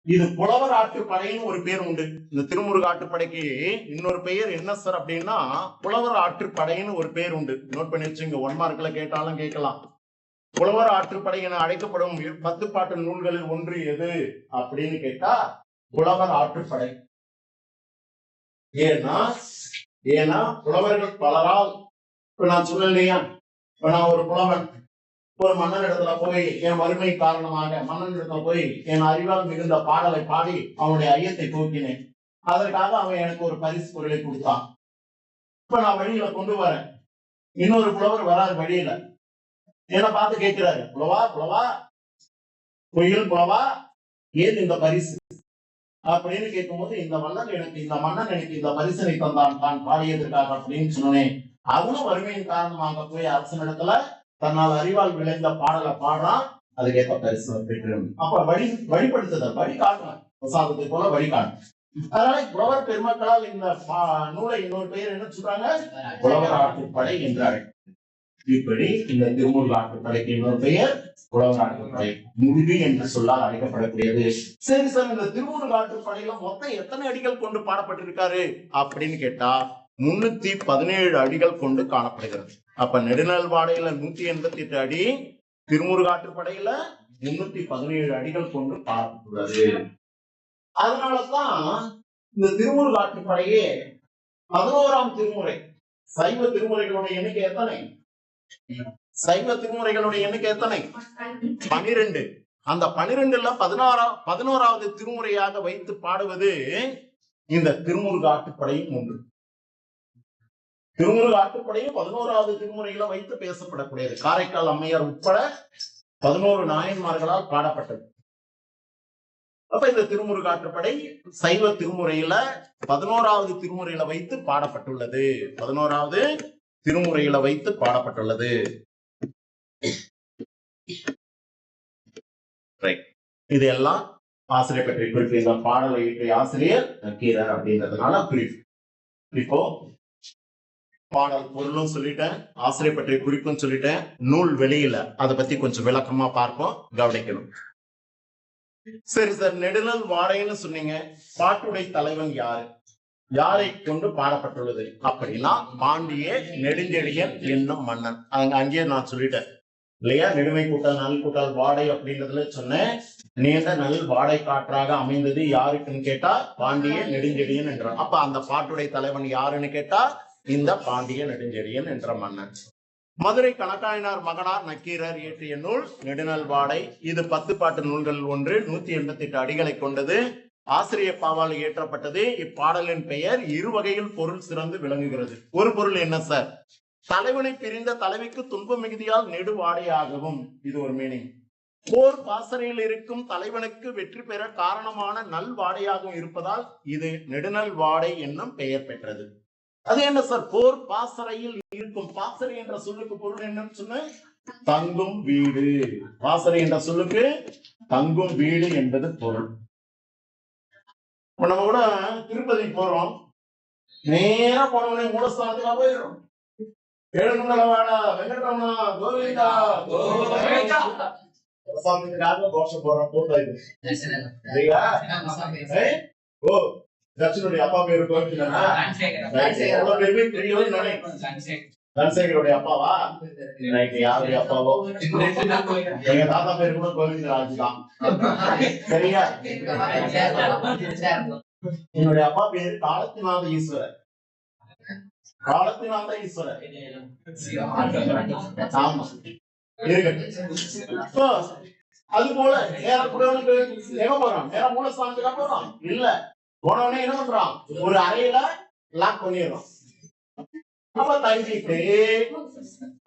இது புலவர் ஆற்றுப்படைன்னு ஒரு பேர் உண்டு. இந்த திருமுருகாற்றுப்படைக்கு இன்னொரு பெயர் என்ன சார் அப்படின்னா புலவர் ஆற்றுப்படைன்னு ஒரு பேர் உண்டு. நோட் பண்ணி வச்சுங்க. 1 மார்க்ல கேட்டாலும் கேட்கலாம். புலவர் ஆற்றுப்படை என அழைக்கப்படும் 10 பாட்டு நூல்களில் ஒன்று எது அப்படின்னு கேட்டா புலவர் ஆற்றுப்படை. ஏன்னா புலவர்கள் பலரால், இப்ப நான் சொன்னேன் இல்லையா, இப்ப நான் ஒரு புலவன் ஒரு மன்னன் இடத்துல போய் என் வறுமை காரணமாக மன்னன் இடத்துல போய் என் அறிவால் மிகுந்த பாடலை பாடி அவனுடைய ஐயத்தை போக்கினேன். அதற்காக அவன் எனக்கு ஒரு பரிசு பொருளை கொடுத்தான். இப்ப நான் வழியில கொண்டு வரேன். இன்னொரு புலவர் வராது வழியில, என்ன பார்த்து கேட்கிறாரு, புலவா பொய்யில் புலவா, ஏன் இந்த பரிசு அப்படின்னு கேட்கும் போது, இந்த மன்னன் எனக்கு இந்த பரிசனை தந்தான் தான் பாடியதற்காக அப்படின்னு சொன்னேன். அவனும் வறுமையின் காரணமாக போய் அரசனிடத்துல தன்னால் அறிவால் விளைந்த பாடலை பாடுறான். அதுக்கேற்ற பரிசு பெற்றேன். அப்ப வழிபடுத்துதல், வழி காட்டுறேன், பிரசாதத்தை போல வழி காட்டுறேன். அதனால புலவர் பெருமக்களால் இந்த நூலை இன்னொரு பெயர் என்ன சொல்றாங்க? புலவர் ஆற்றுப்படை என்றார். இப்படி இந்த திருமுருகாற்றுப்படைக்கு இன்னொரு பெயர் புலவர் ஆற்றுப்படை, முடிவு என்று சொல்லால் அழைக்கப்படக்கூடியது. சரி சார், இந்த திருமுருகாற்றுப்படையில மொத்தம் எத்தனை அடிகள் கொண்டு பாடப்பட்டிருக்காரு அப்படின்னு கேட்டா 317 அடிகள் கொண்டு காணப்படுகிறது. அப்ப நெடுநல்வாடையில 188 அடி, திருமுருகாற்றுப்படையில 317 அடிகள் கொண்டு பாடப்பட்டுள்ளது. அதனாலதான் இந்த திருமுருகாற்றுப்படையே 11ஆம் திருமுறை. சைவ திருமுறைகளுடைய எண்ணிக்கை எத்தனை? 12. அந்த 12ல 11வது திருமுறையாக வைத்து பாடுவது இந்த திருமுருகாற்றுப்படையும் ஒன்று. திருமுருகாற்றுப்படையும் 11வது திருமுறையில வைத்து பேசப்படக்கூடியது. காரைக்கால் அம்மையார் உட்பட 11 நாயன்மார்களால் பாடப்பட்டது. அப்ப இந்த திருமுருகாற்றுப்படை சைவ திருமுறையில 11வது திருமுறையில வைத்து பாடப்பட்டுள்ளது. 11வது திருமுறையில வைத்து பாடப்பட்டுள்ளது. இதெல்லாம் ஆசிரியர் பற்றி குறிப்பு. இந்த பாடலை இயற்றிய ஆசிரியர் நக்கீரர் அப்படின்றதுனால குறிப்பு. இப்போ பாடல் பொருளும் சொல்லிட்டேன், ஆசிரியர் பற்றிய குறிப்பும் சொல்லிட்டேன், நூல் வெளியில அதை பத்தி கொஞ்சம் விளக்கமா பார்ப்போம், கவனிக்கணும். சரி சார், நெடுநல் வாடைன்னு சொன்னீங்க. பாட்டுடை தலைவன் யாரு? யாரை கொண்டு பாடப்பட்டுள்ளது அப்படின்னா பாண்டிய நெடுஞ்செழியன் என்னும் மன்னன். அங்கேயே நான் சொல்லிட்டேன் இல்லையா, நெடுமை கூட்டல் நல் கூட்டல் வாடை அப்படின்றதுல சொன்னேன். நீண்ட நல் வாடை காற்றாக அமைந்தது யாருக்குன்னு கேட்டா பாண்டிய நெடுஞ்செழியன் என்றான். அப்ப அந்த பாட்டுடை தலைவன் யாருன்னு கேட்டா இந்த பாண்டிய நெடுஞ்செழியன் என்ற மன்னன். மதுரை கணக்காயனார் மகனார் நக்கீரர் இயற்றிய நூல் நெடுநல்வாடை. இது 10 பாட்டு நூல்களில் ஒன்று. 188 அடிகளை கொண்டது. ஆசிரியர் பாவால் இயற்றப்பட்டது. இப்பாடலின் பெயர் இரு வகையில் பொருள் சிறந்து விளங்குகிறது. ஒரு பொருள் என்ன சார்? தலைவனை பிரிந்த தலைவிக்கு துன்ப மிகுதியால் நெடுவாடையாகவும், இது ஒரு மீனிங். போர் பாசறையில் இருக்கும் தலைவனுக்கு வெற்றி பெற காரணமான நல்வாடையாகவும் இருப்பதால் இது நெடுநல் வாடை என்னும் பெயர் பெற்றது. அது என்ன சார்? போர் பாசறையில் இருக்கும். பாசறை என்ற சொல்லுக்கு பொருள் என்னன்னு சொன்ன தங்கும் வீடு. பாசறை என்ற சொல்லுக்கு தங்கும் வீடு என்பது பொருள். நம்ம கூட திருப்பதி போறோம், நேரா போனவனே மூலஸ்தானத்துக்கு போயிடும். ஏழுமலைவாடா வெங்கடரமணா கோவிந்தா கோவிந்தா பிரசாந்தத்துக்காக கோஷம் போடுறோம். போட்டோ இது சரியா? ஓ, தட்சிணுடைய அப்பா பேரு கோவிந்தா. எவ்வளவு பேருமே தெரியவே நினைக்கிறேன். தனசேகருடைய அப்பாவா? யாருடைய அப்பாவோ? எங்க தாத்தா பேரு கூட கோவிந்தராஜ் தான். சரியா? என்னுடைய அப்பா பேரு காலத்திநாத ஈஸ்வரர். காலத்திநாத ஈஸ்வரர். ஆமா, இருக்கட்டும். அது போல நேர குடவனுக்கு எங்க போறான்? நேர மூலஸ்தானத்துக்கு போறான் இல்ல. போனவனே என்ன பண்றான்? ஒரு அறையில லாக் பண்ணிடுறான். அப்ப தங்கிட்டு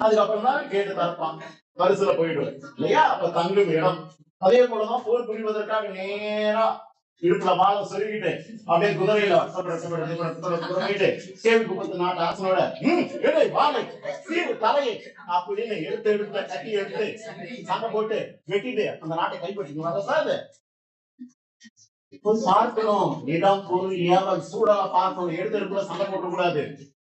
அதுக்கப்புறம் தான் கேட்டு தரப்பான். பரிசுல போயிடுவேன் இல்லையா? அப்ப தங்கும் இடம். அதே போலதான் போர் புரிவதற்காக நேரா இடுப்புல வாழ சொருகிட்டு அப்படியே குதிரையில சேவி குப்பத்து நாட்டு ஆசனோட வாழை சீவு தலையை அப்படின்னு எடுத்து கட்டி எடுத்து சண்டை போட்டு வெட்டிட்டு அந்த நாட்டை கைப்பற்றிக்கணும். சார் பார்க்கணும், இடம் பொருள் ஏவல் சூழலா பார்க்கணும். எடுத்து சண்டை போட்டு கூடாது.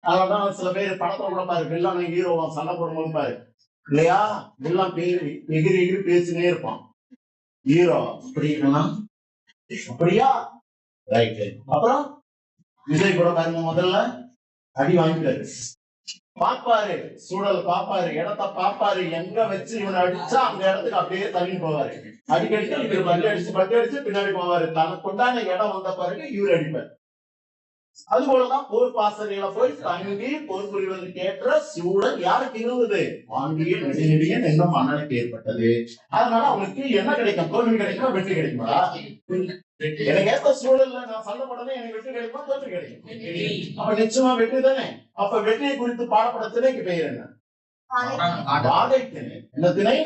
அதனாலதான் சில பேர் படத்தை கூட பாரு, வில்லன் ஹீரோவா சண்டை போடும்போது பாரு இல்லையா, வில்லன் எகிரி எகிரி பேசினே இருப்பான். ஹீரோ அப்படின்னா அப்படியா ரைட்டு. அப்புறம் விஜய் கூட பாருங்க, முதல்ல அடி வாங்கிட்டாரு. பாப்பாரு சூழல், பாப்பாரு இடத்த, பாப்பாரு எங்க வச்சு இவனை அடிச்சா அந்த இடத்துக்கு அப்படியே தள்ளி போவாரு. அடிக்கடிக்கு இவர் பட்டு அடிச்சு பின்னாடி போவாரு. தனக்கு கொண்டான இடம் வந்த பிறகு இவர் அடிப்பார். அது போலதான் போர் பாசறையில போய் தங்கி போர் புரிவதற்கு ஏற்ற சூழல் யாருக்கு இருந்தது? பாண்டிய நெடுநெடியன் என்ற மன்னனுக்கு ஏற்பட்டது. அதனால அவனுக்கு என்ன கிடைக்கும்? தோல்வி கிடைக்கும், வெற்றி கிடைக்குமா? எனக்கு ஏற்ற சூழல்ல நான் சண்டை போடவே எனக்கு வெற்றி கிடைக்குமா, தோல்வி கிடைக்கும்? அப்ப நிச்சயமா வெற்றி தானே. அப்ப வெற்றியை குறித்து பாடப்பட திணைக்கு பெயர் என்ன? வாகை திணை. என்ன திணை?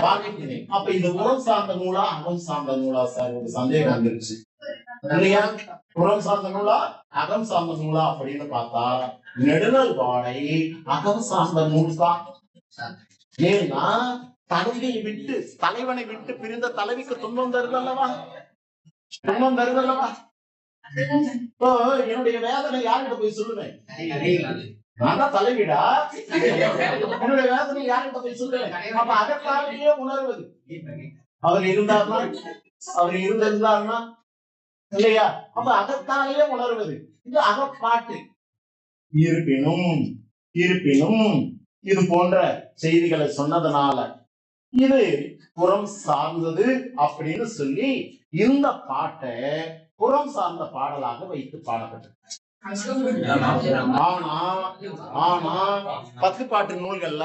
வாகை திணை. அப்ப இந்த புறம் சார்ந்த நூலா அகம் சார்ந்த நூலா? சார் ஒரு சந்தேகம் வந்துருச்சு இல்லையா? புறம் சார்ந்த நூலா அகம் சார்ந்த நூலா அப்படின்னு பார்த்தா நெடுநல் வாடை அகம் சார்ந்த நூல் தான். ஏன்னா தலைவியை விட்டு தலைவனை விட்டு பிரிந்த தலைவிக்கு துன்பம் தருதல்லவா, துன்பம் தருதல்லவா. இப்போ என்னுடைய வேதனை யார்கிட்ட போய் சொல்லுவேன்? நான் தான் தலைவிடா, என்னுடைய வேதனை யார்கிட்ட போய் சொல்லுவேன்? அப்ப அகத்தாலேயே உணர்வது. அவர் இருந்தார்னா, அவர் இருந்திருந்தார்னா இல்லையா? அப்ப அகத்தாலேயே உணர்வது இது அகப்பாட்டு. இருப்பினும் இருப்பினும் இது போன்ற செய்திகளை சொன்னதுனால இது புறம் சார்ந்தது அப்படின்னு சொல்லி இந்த பாட்டை புறம் சார்ந்த பாடலாக வைத்து பாடப்பட்டது. ஆனா 10 பாட்டு நூல்கள்ல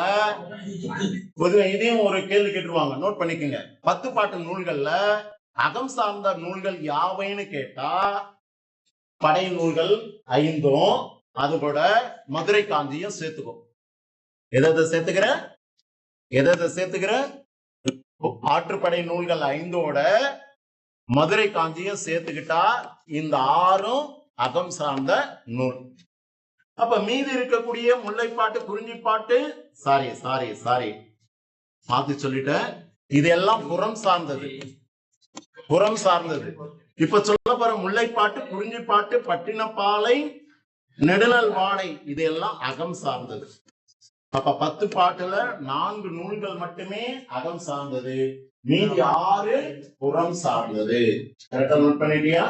இதையும் ஒரு கேள்வி கேட்டுருவாங்க, நோட் பண்ணிக்கோங்க. 10 பாட்டு நூல்கள்ல அகம் சார்ந்த நூல்கள் யாவைன்னு கேட்டா படை நூல்கள் 5, அது கூட மதுரை காஞ்சியும் சேர்த்துக்கும். எதை சேர்த்துக்கிற? எதை சேர்த்துக்கிற? ஆற்றுப்படை நூல்கள் 5ஓட மதுரை காஞ்சியும் சேர்த்துக்கிட்டா இந்த 6ம் அகம் சார்ந்த நூல். அப்ப மீதி இருக்கக்கூடிய முல்லைப்பாட்டு, குறிஞ்சிப்பாட்டு, சாரி மாத்தி சொல்லிட்டேன், இதெல்லாம் புறம் சார்ந்தது, புறம் சார்ந்தது. இப்ப சொல்ல போற முல்லைப்பாட்டு, குறிஞ்சிப்பாட்டு, பட்டினப்பாலை, நெடுநல் வாடை இதெல்லாம் அகம் சார்ந்தது. அப்ப 10 பாட்டுல 4 நூல்கள் மட்டுமே அகம் சார்ந்தது, மீதி 6 புறம் சார்ந்தது. கரெக்டா நோட் பண்ணிட்டியா?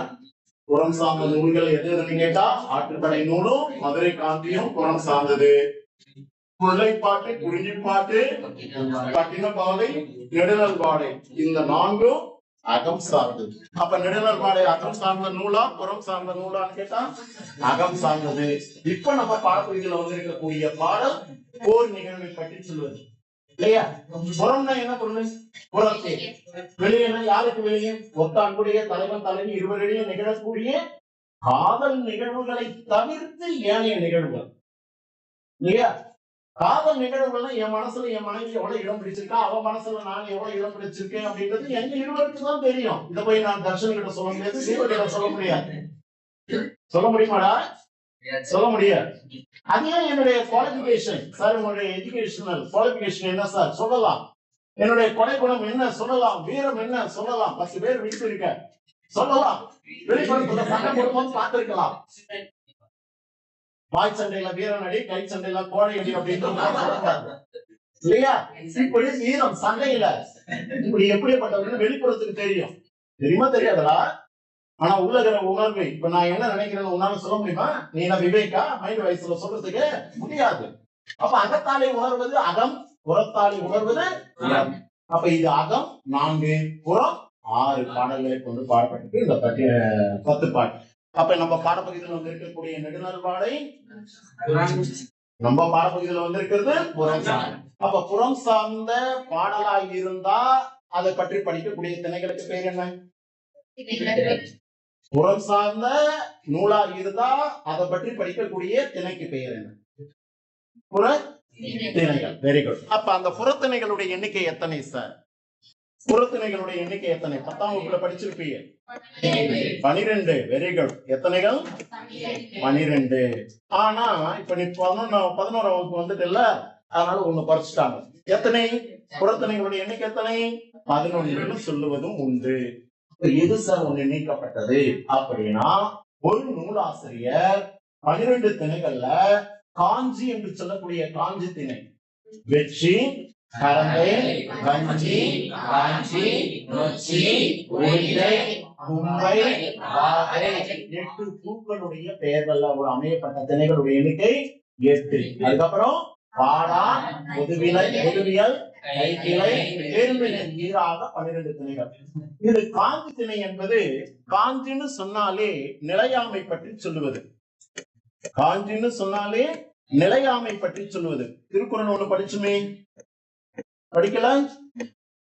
புறம் சார்ந்த நூல்கள் எது எதுன்னு கேட்டா ஆற்றுப்படை நூலும் மதுரை காந்தியும் புறம் சார்ந்தது. முல்லைப்பாட்டு, குறிஞ்சிப்பாட்டு, பட்டினப்பாலை, நெடுநல் வாடை இந்த 4ம் அகம் சார்ந்தது. அப்ப நெடுநல் வாடை அகம் சார்ந்த நூலா புறம் சார்ந்த நூலான்னு கேட்டா அகம் சார்ந்தது. இப்ப நம்ம பாடப்பகுதியில வந்திருக்கக்கூடிய பாடல் போர் நிகழ்வை பற்றி சொல்வது இல்லையா? புறம்னா என்ன பொருள்? புறத்தே. வெளியேனா யாருக்கு வெளியே? ஒத்த அன்புடைய தலைவன் தலைவி இருவரிடையே நிகழக்கூடிய காதல் நிகழ்வுகளை தவிர்த்து ஏனைய நிகழ்வுகள் இல்லையா? காதல் நிகழ்வுகள்னா என் மனசுல என் மனைவி எவ்வளவு இடம் பிடிச்சிருக்கா, அவ மனசுல நான் எவ்வளவு இடம் பிடிச்சிருக்கேன் அப்படின்றது எங்க இருவருக்கு தான் தெரியும். இதை போய் நான் தர்ஷன் கிட்ட சொல்ல முடியாது, தீபகிட்ட சொல்ல முடியாது. சொல்ல முடியுமாடா? சொல்ல முடியாது. அதே என்னுடைய குவாலிபிகேஷன் சார், உங்களுடைய எஜுகேஷனல் குவாலிபிகேஷன் என்ன சார் சொல்லலாம், என்னுடைய கொலை குணம் என்ன சொல்லலாம், வீரம் என்ன சொல்லலாம், 10 பேர் வீட்டு இருக்க சொல்லலாம், வெளிப்படுத்த சண்டை போடும்போது பார்த்திருக்கலாம். வாய் சண்டையில வீரன் அடி, கை சண்டையில கோடை அடி அப்படின்னு இல்லையா? இப்படி வீரம் சண்டையில இப்படி எப்படிப்பட்டவர்கள் வெளிப்புறத்துக்கு தெரியும், தெரியுமா தெரியாதா? ஆனா உள்ளகிற உணர்வு இப்ப நான் என்ன நினைக்கிறேன்னு உன்னால சொல்ல முடியுமா? நீ என்ன விவேகா மைண்ட் வயசுல சொல்றதுக்கு முடியாது. அப்ப அகத்தாலே உணர்வது அகம், புறத்தாலே உணர்வது புறம். அப்ப இது அகம் 4, புறம் 6 பாடல்களை கொண்டு பாடப்பட்டிருக்கு இந்த 10 பாட்டு. அப்ப நம்ம பாடப்பகுதியில் வந்து இருக்கக்கூடிய நெடுநாள் பாடை நம்ம பாடப்பகுதியில் வந்திருக்கிறது புறம் சார்ந்த. அப்ப புறம் சார்ந்த பாடலாக இருந்தா அதை பற்றி படிக்கக்கூடிய திணைகளுக்கு பேர் என்ன? புறம் சார்ந்த நூலாக இருந்தா அதை பற்றி படிக்கக்கூடிய திணைக்கு பெயர் என்ன? புற திணைகள். Very good. அப்ப அந்த புறத்திணைகளுடைய எண்ணிக்கை எத்தனை சார்? புறத்திணைகளுடைய எண்ணிக்கை எத்தனை? 10ஆம் வகுப்புல படிச்சிருப்பீங்க. 12. Very good. எத்தனைகள்? 12. ஆனா இப்ப நீ 11ஆம் வகுப்பு வந்துட்டு இல்ல, அதனால ஒண்ணு குறைச்சிட்டாங்க. எத்தனை புறத்திணைகளுடைய எண்ணிக்கை? எத்தனை? 11 சொல்லுவதும் உண்டு. எது சார் ஒண்ணு நீக்கப்பட்டது அப்படின்னா, ஒரு நூலாசிரியர் 12 திணைகள்ல காஞ்சி என்று சொல்லக்கூடிய காஞ்சி திணை, வெற்றி, கரந்தை, வஞ்சி, காஞ்சி, நொச்சி, உரிதை, கும்பை, வாகை 8 பூக்களுடைய பெயர்கள் அமையப்பட்ட திணைகளுடைய எண்ணிக்கை 8. அதுக்கப்புறம் பாடா, பொதுவியல், கைக்கிளை, தேர்ந்தெடுக்கும் ஈராக 12 திணைகள். இது காஞ்சி திணை என்பது காஞ்சின்னு சொன்னாலே நிலையாமை பற்றி சொல்லுவது. காஞ்சின்னு சொன்னாலே நிலையாமை பற்றி சொல்லுவது. திருக்குறள் ஒண்ணு படிச்சுமே, படிக்கல?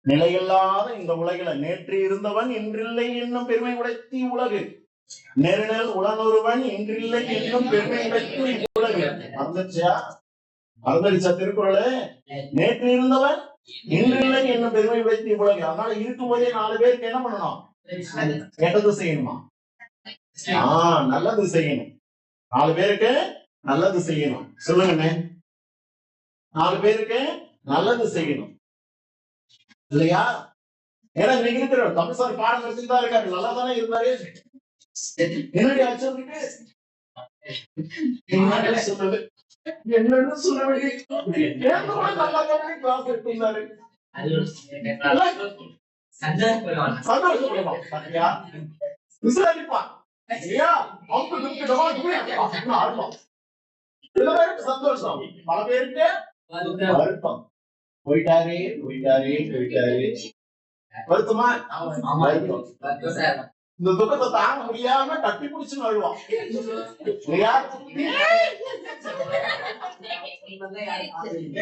நிலையில்லாத இந்த உலகில நேற்று இருந்தவன் இன்றில்லை என்னும் பெருமை உடைத்தி உலகு, நெருநல் உடனொருவன் இன்றில்லை என்னும் பெருமை உடைத்தி உலகு. மறந்துச்சா திருக்குறள்? நேற்று இருந்தவன் இன்றில்லை என்னும் பெருமை உடைத்தி உலகு. அதனால இருக்கும்போதே 4 பேருக்கு என்ன பண்ணணும்? கெட்டது செய்யணுமா? நல்லது செய்யணும். 4 பேருக்கு நல்லது செய்யணும். சொல்லுங்க, 4 பேருக்கு நல்லது செய்யணும் இல்லையா? ஏன்னா இன்னைக்கு இருக்கிற தமிழ் சார் பாடம் எடுத்துதான் இருக்காரு. நல்லா தானே இருந்தாரு. என்னடி ஆச்சு? சொல்றது என்னன்னு சொல்ல வேண்டிய நல்லா கிளாஸ் எடுத்திருந்தாரு. சந்தோஷப்படுவான் விசாரிப்பான். சில பேருக்கு சந்தோஷம், பல பேருக்கு வருத்தம். போயிட்டாரே வருத்தமா? இந்த துக்கத்தை தாங்க முடியாம கட்டி பிடிச்சு அழுவான்.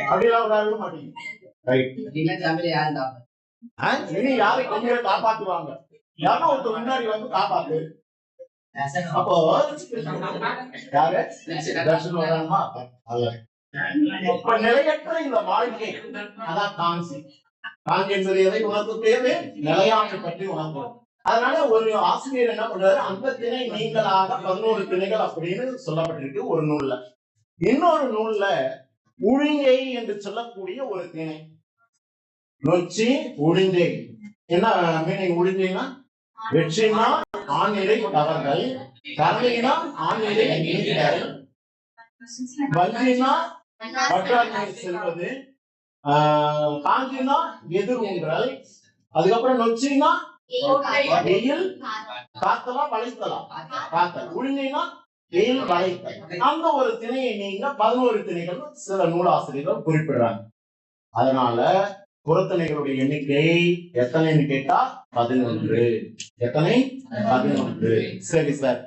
அப்படியெல்லாம் விடாத மாட்டீங்க. இனி யாரை கொஞ்சம் காப்பாத்துவாங்க? யாரும் ஒருத்தர் முன்னாடி வந்து காப்பாத்து. அப்போ யாரு தர்ஷன் வராமா? நிலையற்ற இந்த வாழ்க்கை அதான் காஞ்சி. காஞ்சி என்பது எதை உணர்த்துவது? நிலையாமை பற்றி உணர்த்துவது. அதனால ஒரு ஆசிரியர் என்ன பண்றாரு, அந்த திணை நீங்களாக 11 திணைகள் அப்படின்னு சொல்லப்பட்டிருக்கு ஒரு நூல்ல. இன்னொரு நூல்ல உழிஞை என்று சொல்லக்கூடிய ஒரு திணை, நொச்சி, உழிஞை. என்ன மீனிங்? உழிஞைனா வெற்றினா ஆண்நிலை கவர்கள், கரணைனா ஆண்நிலை நீர்கள், வஞ்சினா பற்றாண்மை செல்வது, காஞ்சினா எதிர்வுங்கள், அதுக்கப்புறம் நொச்சினா வெயில் காத்தலாம் வளைத்தலாம், காத்தல். உழிஞைனா வெயில் வளைத்தல். அந்த ஒரு திணையை நீங்க 11 திணைகள் சில நூலாசிரியர்கள் குறிப்பிடுறாங்க. அதனால புறத்திணைகளுடைய எண்ணிக்கை எத்தனைன்னு கேட்டா 11. எத்தனை? 11. சரி சார்.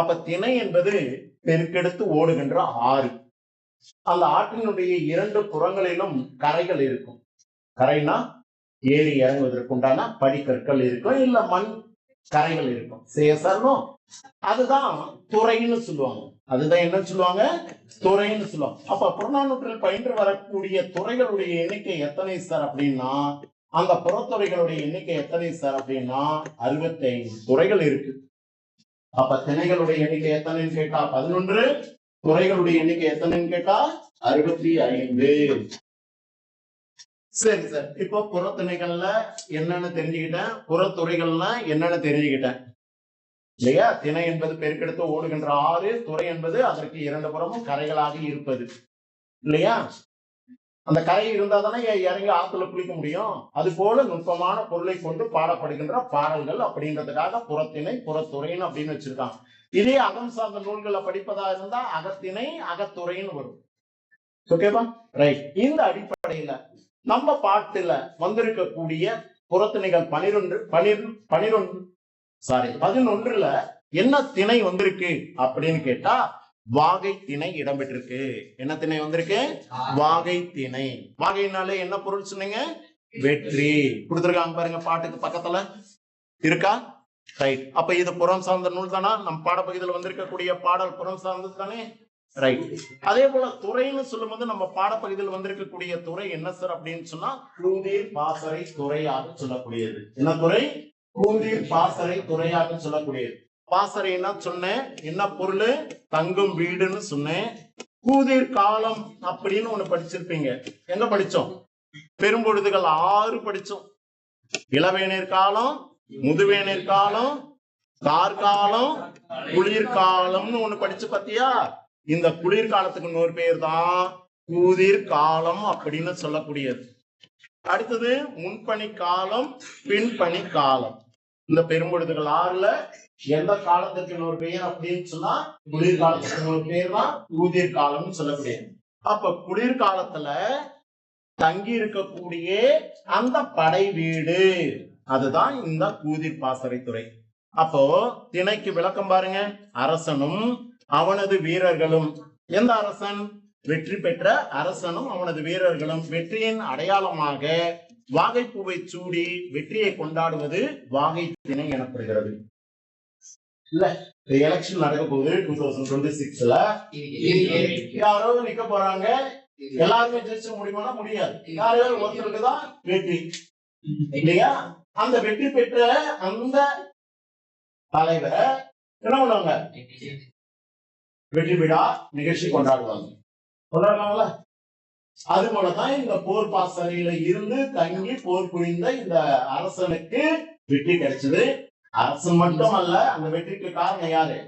அப்ப திணை என்பது பெருக்கெடுத்து ஓடுகின்ற ஆறு. அந்த ஆற்றினுடைய 2 புறங்களிலும் கரைகள் இருக்கும். கரைனா ஏறி இறங்குவதற்குண்டான படிக்கற்கள் இருக்கும், இல்ல மண் கரைகள் இருக்கும். சேசர்னோ அதுதான் துறைன்னு சொல்லுவாங்க. அதுதான் என்ன சொல்லுவாங்க? துறைன்னு சொல்லுவாங்க. அப்ப புறநானூற்றில் பயின்று வரக்கூடிய துறைகளுடைய எண்ணிக்கை எத்தனை சார் அப்படின்னா, அந்த புறத்துறைகளுடைய எண்ணிக்கை எத்தனை சார் அப்படின்னா 65 துறைகள் இருக்கு. அப்ப திணைகளுடைய எண்ணிக்கை எத்தனைன்னு கேட்டா 11, துறைகளுடைய எண்ணிக்கை எத்தனைன்னு கேட்டா 65. சரி சார். இப்போ புறத்திணைகள்ல என்னன்னு தெரிஞ்சுக்கிட்டேன், புறத்துறைகள்ல என்னன்னு தெரிஞ்சுக்கிட்டேன் இல்லையா? திணை என்பது பெருக்கெடுத்து ஓடுகின்ற ஆறு, துறை என்பது அதற்கு 2 புறமும் கரைகளாக இருப்பது இல்லையா? அந்த கரை இருந்தா தானே இறங்கி ஆத்துல குளிக்க முடியும். அது போல நுட்பமான பொருளை கொண்டு பாடப்படுகின்ற பாடல்கள் அப்படின்றதுக்காக புறத்திணை புறத்துறைன்னு அப்படின்னு வச்சிருக்காங்க. இதே அகம் சார்ந்த நூல்களை படிப்பதா இருந்தா அகத்திணை அகத்துறைன்னு வரும். ஓகேவா? ரைட். இந்த அடிப்படையில நம்ம பாட்டுல வந்திருக்கக்கூடிய புறத்திணைகள் 11ல என்ன திணை வந்திருக்கு அப்படின்னு கேட்டா வாகை திணை இடம்பெற்றிருக்கு. என்ன திணை வந்திருக்கு? வாகை திணை. வாகைனாலே என்ன பொருள் சொன்னீங்க? வெற்றி. கொடுத்திருக்காங்க பாருங்க பாட்டுக்கு பக்கத்துல இருக்கா? ரைட். அப்ப இது புறம் சார்ந்த நூல் தானா? நம் பாடப்பகுதியில் வந்திருக்கக்கூடிய பாடல் புறம் சார்ந்தது தானே? ரைட். அதே போல துறைன்னு சொல்லும் போது நம்ம பாடப்பகுதியில் வந்திருக்கக்கூடிய துறை என்ன சார் அப்படின்னு சொன்னா கூந்தீர் பாசறை துறையாக சொல்லக்கூடியது. என்ன துறை? கூந்தீர் பாசறை துறையாக சொல்லக்கூடியது. பாசறைன்னா சொன்னேன், என்ன பொருள்? தங்கும் வீடுன்னு சொன்னேன். கூதிர் காலம் அப்படின்னு ஒண்ணு படிச்சிருப்பீங்க. எங்க படிச்சோம்? பெரும்பொழுதுகள் 6 படிச்சோம். இளவேநீர் காலம், முதுவேநீர் காலம், கார்காலம், குளிர்காலம்னு ஒண்ணு படிச்சு பாத்தியா? இந்த குளிர்காலத்துக்கு இன்னொரு பேர் தான் கூதிர் காலம் அப்படின்னு சொல்லக்கூடியது. அடுத்தது முன்பனி காலம், பின்பனி காலம். இந்த பெரும்பொழுதுகள் 6ல எந்த காலத்துக்கு இன்னொரு பெயர் அப்படின்னு சொன்னா குளிர்காலத்துக்கு இன்னொரு பேர் தான் கூதிர் காலம்னு சொல்லக்கூடியது. அப்ப குளிர்காலத்துல தங்கி இருக்கக்கூடிய அந்த படை வீடு அதுதான் இந்த கூதிர் பாசறை துறை. அப்போ திணைக்கு விளக்கம் பாருங்க. அரசனும் அவனது வீரர்களும். எந்த அரசன்? வெற்றி பெற்ற அரசனும் அவனது வீரர்களும் வெற்றியின் அடையாளமாக வாகைப்பூவை சூடி வெற்றியை கொண்டாடுவது வாகை திணை எனப்படுகிறது. இல்ல எலெக்ஷன் நடக்க போகுது 2026ல. யாரோ நிக்க போறாங்க, எல்லாருமே ஜெயிச்ச முடியுமா? முடியாது. யாரோ ஒருத்தருக்கு தான் வெற்றி இல்லையா? அந்த வெற்றி பெற்ற அந்த தலைவரை என்ன பண்ணுவாங்க? வெற்றி விழா நிகழ்ச்சி கொண்டாடுவாங்க. கொண்டாடுவாங்களா? அது போலதான் இந்த போர் பாசறையில இருந்து தங்கி போர் புரிந்த இந்த அரசனுக்கு வெற்றி கிடைச்சது. அரசன் மட்டும் அல்ல, அந்த வெற்றிக்கு காரணம் யாரு?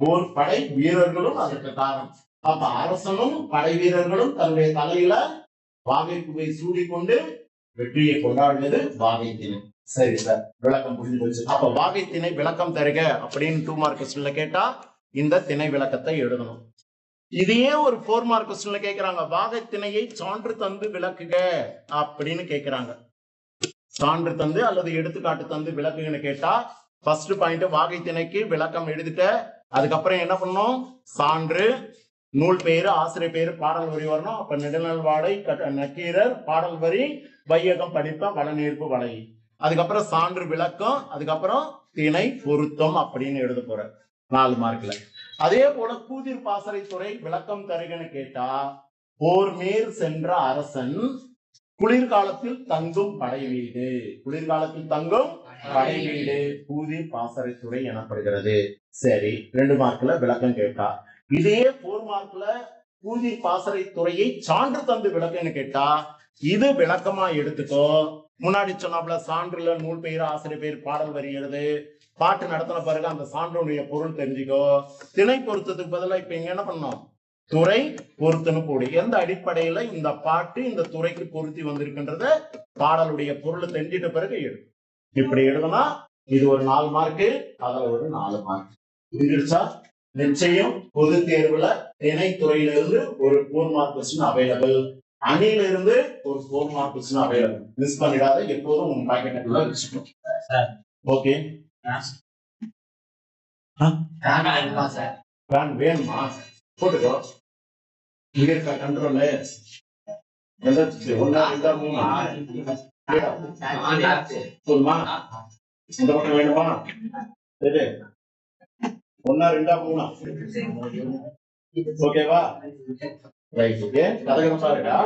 போர் படை வீரர்களும் அதற்கு காரணம். அப்ப அரசனும் படை வீரர்களும் தன்னுடைய தலையில வாகை பூவை சூடிக்கொண்டு வெற்றியை கொண்டாடுவது வாகை திணை. சரி சார், விளக்கம் புரிஞ்சு போச்சு. அப்ப வாகை திணை விளக்கம் தருக அப்படின்னு 2 மார்க் கொஸ்டின்ல கேட்டா இந்த திணை விளக்கத்தை எழுதணும். இதையே ஒரு 4 மார்க் கொஸ்டின்ல கேட்கிறாங்க. வாகை திணையை சான்று தந்து விளக்குக அப்படின்னு கேட்கிறாங்க. சான்று தந்து அல்லது எடுத்துக்காட்டு தந்து விளக்குன்னு கேட்டா ஃபர்ஸ்ட் பாயிண்ட் வாகை திணைக்கு விளக்கம் எழுதிட்ட. அதுக்கப்புறம் என்ன பண்ணணும்? சான்று, நூல் பெயரு, ஆசிரியர் பெயரு, பாடல் வரி வரணும். அப்ப நெடுநல் வாடை நக்கீரர், பாடல் வரி, வையகம் படிப்ப, வளநீர்ப்பு வளை. அதுக்கப்புறம் சான்று விளக்கம், அதுக்கப்புறம் திணை பொருத்தம் அப்படின்னு எழுத போற 4 மார்க்ல. அதே போல கூதிர் பாசறை துறை விளக்கம் தருகன்னு கேட்டா போர் மேல் சென்ற அரசன் குளிர்காலத்தில் தங்கும் படை வீடு. குளிர்காலத்தில் தங்கும் படை வீடு கூதிர் பாசறை துறை எனப்படுகிறது. சரி, 2 மார்க்ல விளக்கம் கேட்டா. இதே 4 மார்க்ல கூதிர் பாசறை துறையை சான்று தந்து விளக்கன்னு கேட்டா இது விளக்கமா எடுத்துக்கோ. முன்னாடி சொன்னாப்ல சான்றுல நூல் பெயர், ஆசிரியர் பெயர், பாடல் வரி எழுது. பாட்டு நடத்தின பிறகு அந்த சான்றுடைய பொருள் தெரிஞ்சுக்கோ. திணை பொருத்தத்துக்கு பதிலாக இப்ப இங்க என்ன பண்ணோம்? துறை பொருத்தன்னு போடு. எந்த அடிப்படையில இந்த பாட்டு இந்த துறைக்கு பொருத்தி வந்திருக்கின்றத பாடலுடைய பொருள் தெரிஞ்சிட்ட பிறகு எழுது. இப்படி எழுதுனா இது ஒரு 4 மார்க்கு, அதுல ஒரு 4 மார்க். புரிஞ்சிருச்சா? நிச்சயம் பொது தேர்வுல திணை துறையிலிருந்து ஒரு 4 மார்க் கொஸ்டின் அவைலபிள். அணில இருந்து ஒரு 4 மார்க் கொஸ்டின் அவைலபிள். மிஸ் பண்ணிடாத, எப்போதும் உங்க பாக்கெட்டுக்குள்ள வச்சுக்கணும். ஓகே, வேணுமா? போட்டுக்கோ. இங்க இருக்க கண்ட்ரோல் 1 2 3 சொல்லுமா? இந்த பக்கம் வேணுமா? சரி, 1 2 3 ஓகேவா? ரைட். ஓகே, கதகதப்பா இருக்கா?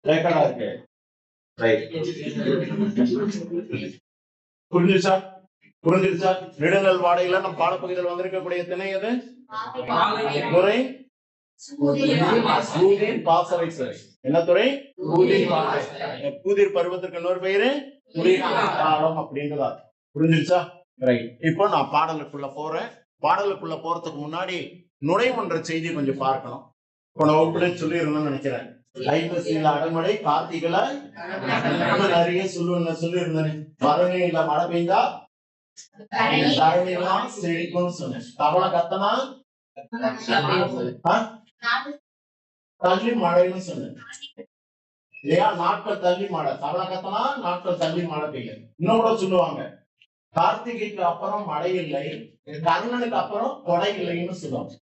ரேக்கடா இருக்கு. ரைட், புரிஞ்சிருச்சா? புரிஞ்சிருச்சா? நெடுநல் வாடையில நம்ம பாடப்பகுதியில் வந்திருக்கக்கூடிய திணை எது? துறை கூதிர் பாசறை துறை. என்ன துறை? கூதிர் பாசறை. கூதிர் பருவத்திற்கு இன்னொரு பெயரு குளிர்காலம் அப்படின்றதா. புரிஞ்சிருச்சா? ரைட். இப்போ நான் பாடலுக்குள்ள போறேன். பாடலுக்குள்ள போறதுக்கு முன்னாடி நுழைவுன்ற செய்தி கொஞ்சம் பார்க்கணும். போன வகுப்புல சொல்லி இருந்தேன்னு நினைக்கிறேன். ஐப்பசியில அடமழை, கார்த்திகல நிறைய சொல்லி இருந்தேன். பரணியில மழை பெய்ந்தா தரணிலாம் செழிக்கும்னு சொன்னேன். தவளை கத்தனா தள்ளி மழைன்னு சொன்னேன் இல்லையா? நாட்கள் தள்ளி மழை. தவளை கத்தனா நாட்கள் தள்ளி மழை பெய்யும். இன்னும் கூட சொல்லுவாங்க, கார்த்திகைக்கு அப்புறம் மழை இல்லை, கர்ணனுக்கு அப்புறம் கொடை இல்லைன்னு சொல்லுவாங்க.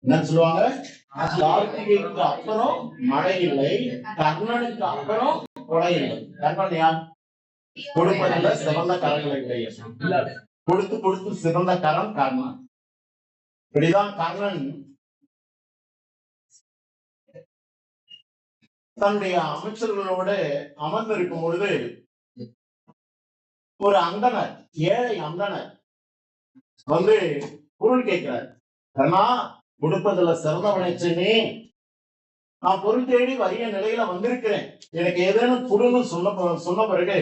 என்ன சொல்லுவாங்க? கார்த்திகைக்கு அப்புறம் மழை இல்லை, கர்ணனுக்கு அப்புறம் கொடை இல்லை. கர்ணன் யார்? கொடுப்பதில்ல சிறந்த கரங்களை உடைய. கொடுத்து கொடுத்து சிறந்த கரம் கர்ணன். இப்படிதான் கர்ணன் தன்னுடைய அமைச்சர்களோடு அமர்ந்திருக்கும் பொழுது ஒரு அந்தனர், ஏழை அந்தனர் வந்து பொருள் கேட்கிறார். கர்ணா, கொடுப்பதுல சிறந்தவனை சொன்னே, நான் பொருள் தேடி வரிய நிலையில வந்திருக்கிறேன், எனக்கு ஏதேனும் குடுன்னு சொன்ன பிறகு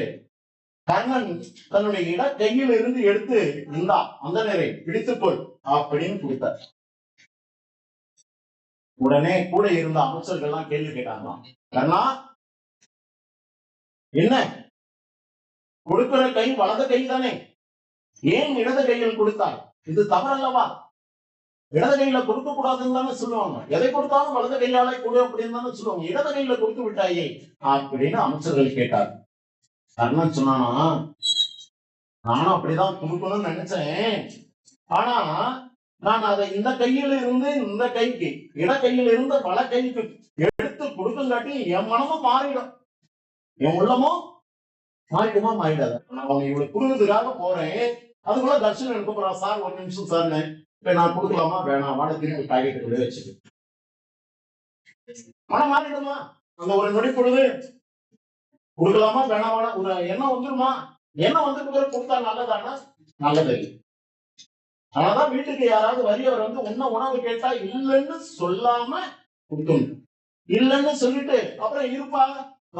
கர்ணன் தன்னுடைய இட கையில் இருந்து எடுத்து இந்தா அந்தனரை பிடித்துக்கொள் அப்படின்னு கொடுத்தார். உடனே கூட இருந்த அமைச்சர்கள் எல்லாம் கேள்வி கேட்டாங்க, கர்ணா என்ன கொடுக்கிற கை வலது கை தானே, ஏன் இடது கையில் கொடுத்தாய்? இது தவறல்லவா? இடது கையில கொடுக்க கூடாதுன்னு தானே சொல்லுவாங்க. எதை கொடுத்தாலும் வலது கையாலே கொடு அப்படின்னு தானே சொல்லுவாங்க. இடது கையில கொடுத்து விட்டாயே அப்படின்னு அமைச்சர்கள் கேட்டார். கர்ணன் சொன்னானா, நானும் அப்படிதான் கொடுக்கணும்னு நினைச்சேன், ஆனா நான் அதை இந்த கையில இருந்து இந்த கைக்கு, இட கையில இருந்து வல கைக்கு எடுத்து கொடுக்கங்காட்டி என் மனமும் மாறிடும், என் உள்ளமும் மாறிடுமா மாறிடாது. நான் அவங்க இவ்வளவு கொடுக்கறதுக்காக போறேன், அதுக்குள்ள தர்ஷன் எடுக்க போறான். சார் ஒரு நிமிஷம் சார், நான் கொடுக்கலாமா வேணாம், வாட திரும்பி பாக்கெட்டுக்குள்ளே வச்சுக்கு. மனம் மாறிடுமா? அந்த ஒரு நொடி பொழுது கொடுக்கலாமா வேணாம் ஒரு எண்ணம் வந்துருமா? எண்ணம் வந்து கொடுத்தா நல்லதானா? நல்லது. ஆனாதான் வீட்டுக்கு யாராவது வரியவர் வந்து உன்ன உணவு கேட்டா இல்லைன்னு சொல்லாம கொடுக்கணும். இல்லைன்னு சொல்லிட்டு அப்புறம் இருப்பா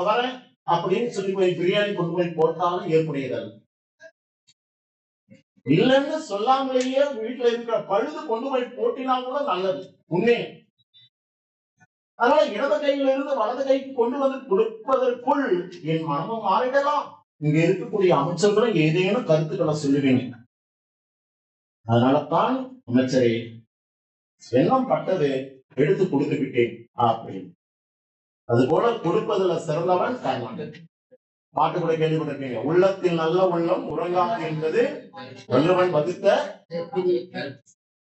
வரேன் அப்படின்னு சொல்லி போய் பிரியாணி கொண்டு போய் போட்டாலும் ஏற்புடையதல்ல. இல்லைன்னு சொல்லாமலேயே வீட்டுல இருக்கிற பழுது கொண்டு போய் போட்டினா கூட நல்லது, உண்மை. அதனால இடது கையில இருந்து வலது கைக்கு கொண்டு வந்து கொடுப்பதற்குள் என் மனமும் மாறிடலாம். இங்க இருக்கக்கூடிய அமைச்சர்களும் ஏதேனும் கருத்துக்களை சொல்லுவீங்க. அதனாலதான் அமைச்சரே எண்ணம் பட்டது எடுத்து கொடுத்து விட்டேன் அப்படின்னு. அது போல கொடுப்பதுல சிறந்தவன் கர்ணன். பாட்டு கூட கேள்விப்பட்டிருக்கீங்க, உள்ளத்தில் நல்ல உள்ளம் உறங்காது என்பது வள்ளுவன் வகுத்த.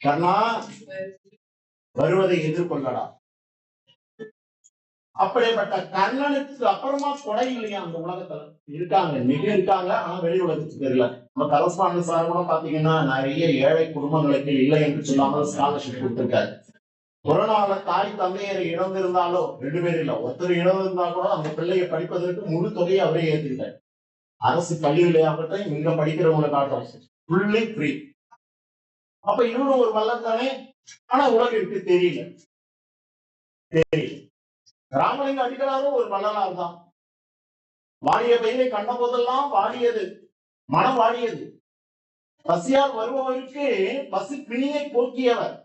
கர்ணா, வருவதை எதிர்கொள்ளடா. அப்படிப்பட்ட கர்ணனுக்கு அப்புறமா கொடை இல்லையா அந்த உலகத்துல? இருக்காங்க, மிக இருக்காங்க, ஆனா வெளி உலகத்துக்கு தெரியல. நம்ம கரஸ்பாண்டன்ட் சார் கூட பாத்தீங்கன்னா நிறைய ஏழை குடும்பங்களுக்கு இல்லை என்று சொல்லாமல் ஸ்காலர்ஷிப் கொடுத்திருக்காரு. கொரோனாவில தாய் தந்தையரை இழந்திருந்தாலோ, 2 பேர் இல்ல, ஒருத்தர் இழந்திருந்தா கூட அந்த பிள்ளையை படிப்பதற்கு முழு தொகையை அவரே ஏற்றுக்கிட்டார். அரசு கல்வியிலேயாகட்டும், இங்க படிக்கிறவங்களுக்காகட்டும் ஃபுல்லி ஃப்ரீ. அப்ப இவரும் ஒரு வல்லன் தானே, ஆனா உலகிற்கு தெரியல. ராமலிங்க அடிகளாரும் ஒரு வள்ளலார் தான். வாடிய பயிரை கண்ட போதெல்லாம் வாடியது, மனம் வாடியது. பசியால் வருபவருக்கு பசி பிணியை போக்கியவர்.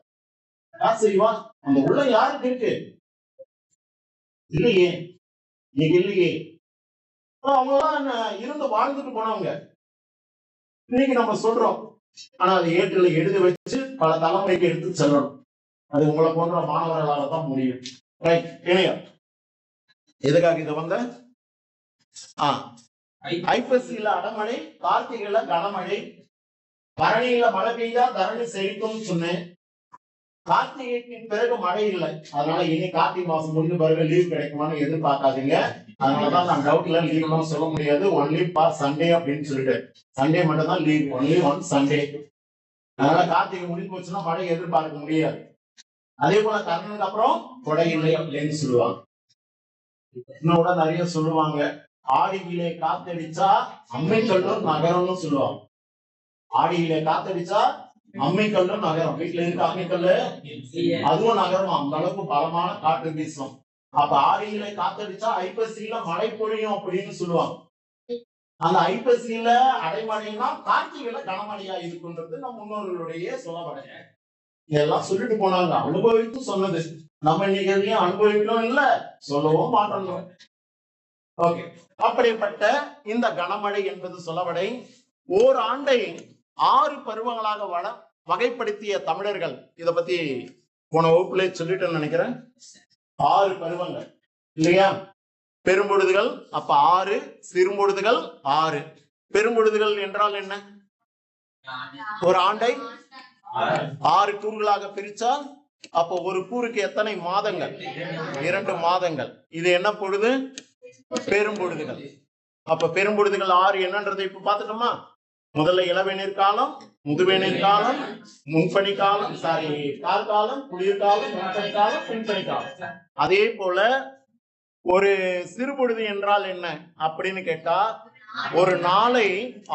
யார் செய்வா? அந்த உள்ள யாருக்கு இருக்கு? இல்லையே, நீங்க இல்லையே. அவங்கதான் இருந்து வாழ்ந்துட்டு போனவங்க. இன்னைக்கு நம்ம சொல்றோம், ஆனா அதை ஏற்றுல எழுதி வச்சு பல தலைமுறைக்கு எடுத்து செல்லணும். அது உங்களை போன்ற மாணவர்களால தான் முடியும். ரைட், இணையா எதுக்காக இது வந்த ஐப்பசியில அடமழை, கார்த்திகையில கனமழை, பரணியில மழை பெய்தா தரணி செழிக்கும் சொன்னேன். கார்த்திகைக்கு பிறகு மழை இல்லை, அதனால இனி கார்த்திகை மாசம் முடிஞ்ச பிறகு லீவ் கிடைக்குமான்னு எதிர்பார்க்காதீங்க. அதனாலதான் நான் டவுட்ல லீவ்லாம் சொல்ல முடியாது. ஒன்லி ஃபார் சண்டே அப்படின்னு சொல்லிட்டு, சண்டே மட்டும் தான் லீவ், ஒன்லி ஒன் சண்டே. அதனால கார்த்திகை முடிஞ்சு போச்சுன்னா மழை எதிர்பார்க்க முடியாது. அதே போல கர்ணனுக்கு அப்புறம் கொடை இல்லை அப்படின்னு சொல்லுவாங்க. இன்னும் கூட நிறைய சொல்லுவாங்க, ஆடியிலே காத்தடிச்சா அம்மைக்கல்லும் நகரம்னு சொல்லுவாங்க. ஆடியிலே காத்தடிச்சா அம்மைக்கல்லும் நகரம். வீட்டுல இருக்க அம்மைக்கல்லு அதுவும் நகரம். அந்த அளவுக்கு பலமான காற்று வீசும். அப்ப ஆடியிலே காத்தடிச்சா ஐப்பசியில மழை பொழியும் அப்படின்னு சொல்லுவாங்க. அந்த ஐப்பசியில அடைமழைனா கார்த்திகையில கனமழையா இருக்குன்றது நம் முன்னோர்களுடைய சொல்லப்படைய. இதெல்லாம் சொல்லிட்டு போனாங்க, அனுபவித்து சொன்னது. நம்ம இன்னைக்கு எதையும் அனுபவிக்கணும் இல்ல, சொல்லவும் மாட்டோம். ஓகே, அப்படிப்பட்ட இந்த கனமழை என்பது சொல்லவடை ஓர் ஆண்டை 6 பருவங்களாக வகைப்படுத்திய தமிழர்கள். இத பத்தி போன வகுப்புல சொல்லிட்டேன்னு நினைக்கிறேன். 6 பருவங்கள் இல்லையா? பெரும்பொழுதுகள் அப்ப 6, சிறுபொழுதுகள் 6. பெரும்பொழுதுகள் என்றால் என்ன? ஒரு ஆண்டை 6 கூறுகளாக பிரிச்சால் அப்போ ஒரு கூறுக்கு எத்தனை மாதங்கள்? 2 மாதங்கள். இது என்ன பொழுது? பெரும்பொழுதுகள். அப்ப பெரும்பொழுதுகள் 6 என்னன்றதை இப்ப பாத்துட்டோமா? முதல்ல இளவேநீர் காலம், முதுவேநீர் காலம், முன்பனி காலம், கார்காலம், குளிர்காலம், முன்பனி காலம், பின்பனி காலம். அதே போல ஒரு சிறுபொழுது என்றால் என்ன அப்படின்னு கேட்டா, ஒரு நாளை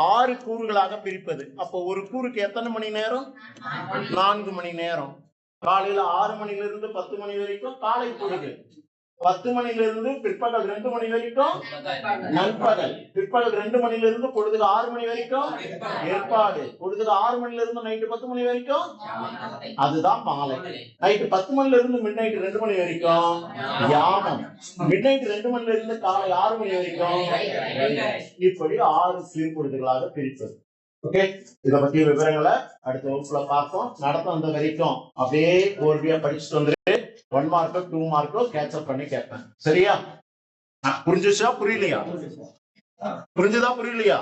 6 கூறுகளாக பிரிப்பது. அப்போ ஒரு கூறுக்கு எத்தனை மணி நேரம்? 4 மணி நேரம். காலையில 6 மணிலிருந்து 10 மணி வரைக்கும் காலை பொழுது, 10 மணிலிருந்து பிற்பகல் 2 மணி வரைக்கும் நண்பகல், பிற்பகல் 2 மணிலிருந்து பொழுதுக்கு 6 மணி வரைக்கும் ஏற்பாடு, பொழுதுக்கு 6 மணிலிருந்து நைட்டு 10 மணி வரைக்கும் அதுதான் மாலை. நைட்டு 10 மணில இருந்து மிட் நைட் 2 மணி வரைக்கும் யாமம், மிட் நைட் 2 மணில இருந்து காலை 6 மணி வரைக்கும். இப்படி 6 சீர்பொழுதுகளாக பிரிப்பது. ஓகே, இத பத்தி விவரங்களை அடுத்த வகுப்புல பார்ப்போம். நடத்த வந்த வரைக்கும் அப்படியே ஓர்வியா படிச்சுட்டு வந்துட்டு 1 மார்க்கோ 2 மார்க்கோ கேட்சப் பண்ணி கேட்பேன். சரியா? புரிஞ்சுச்சா புரியலையா? புரிஞ்சுதா புரியலையா?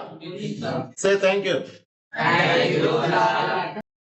சரி, தேங்க்யூ.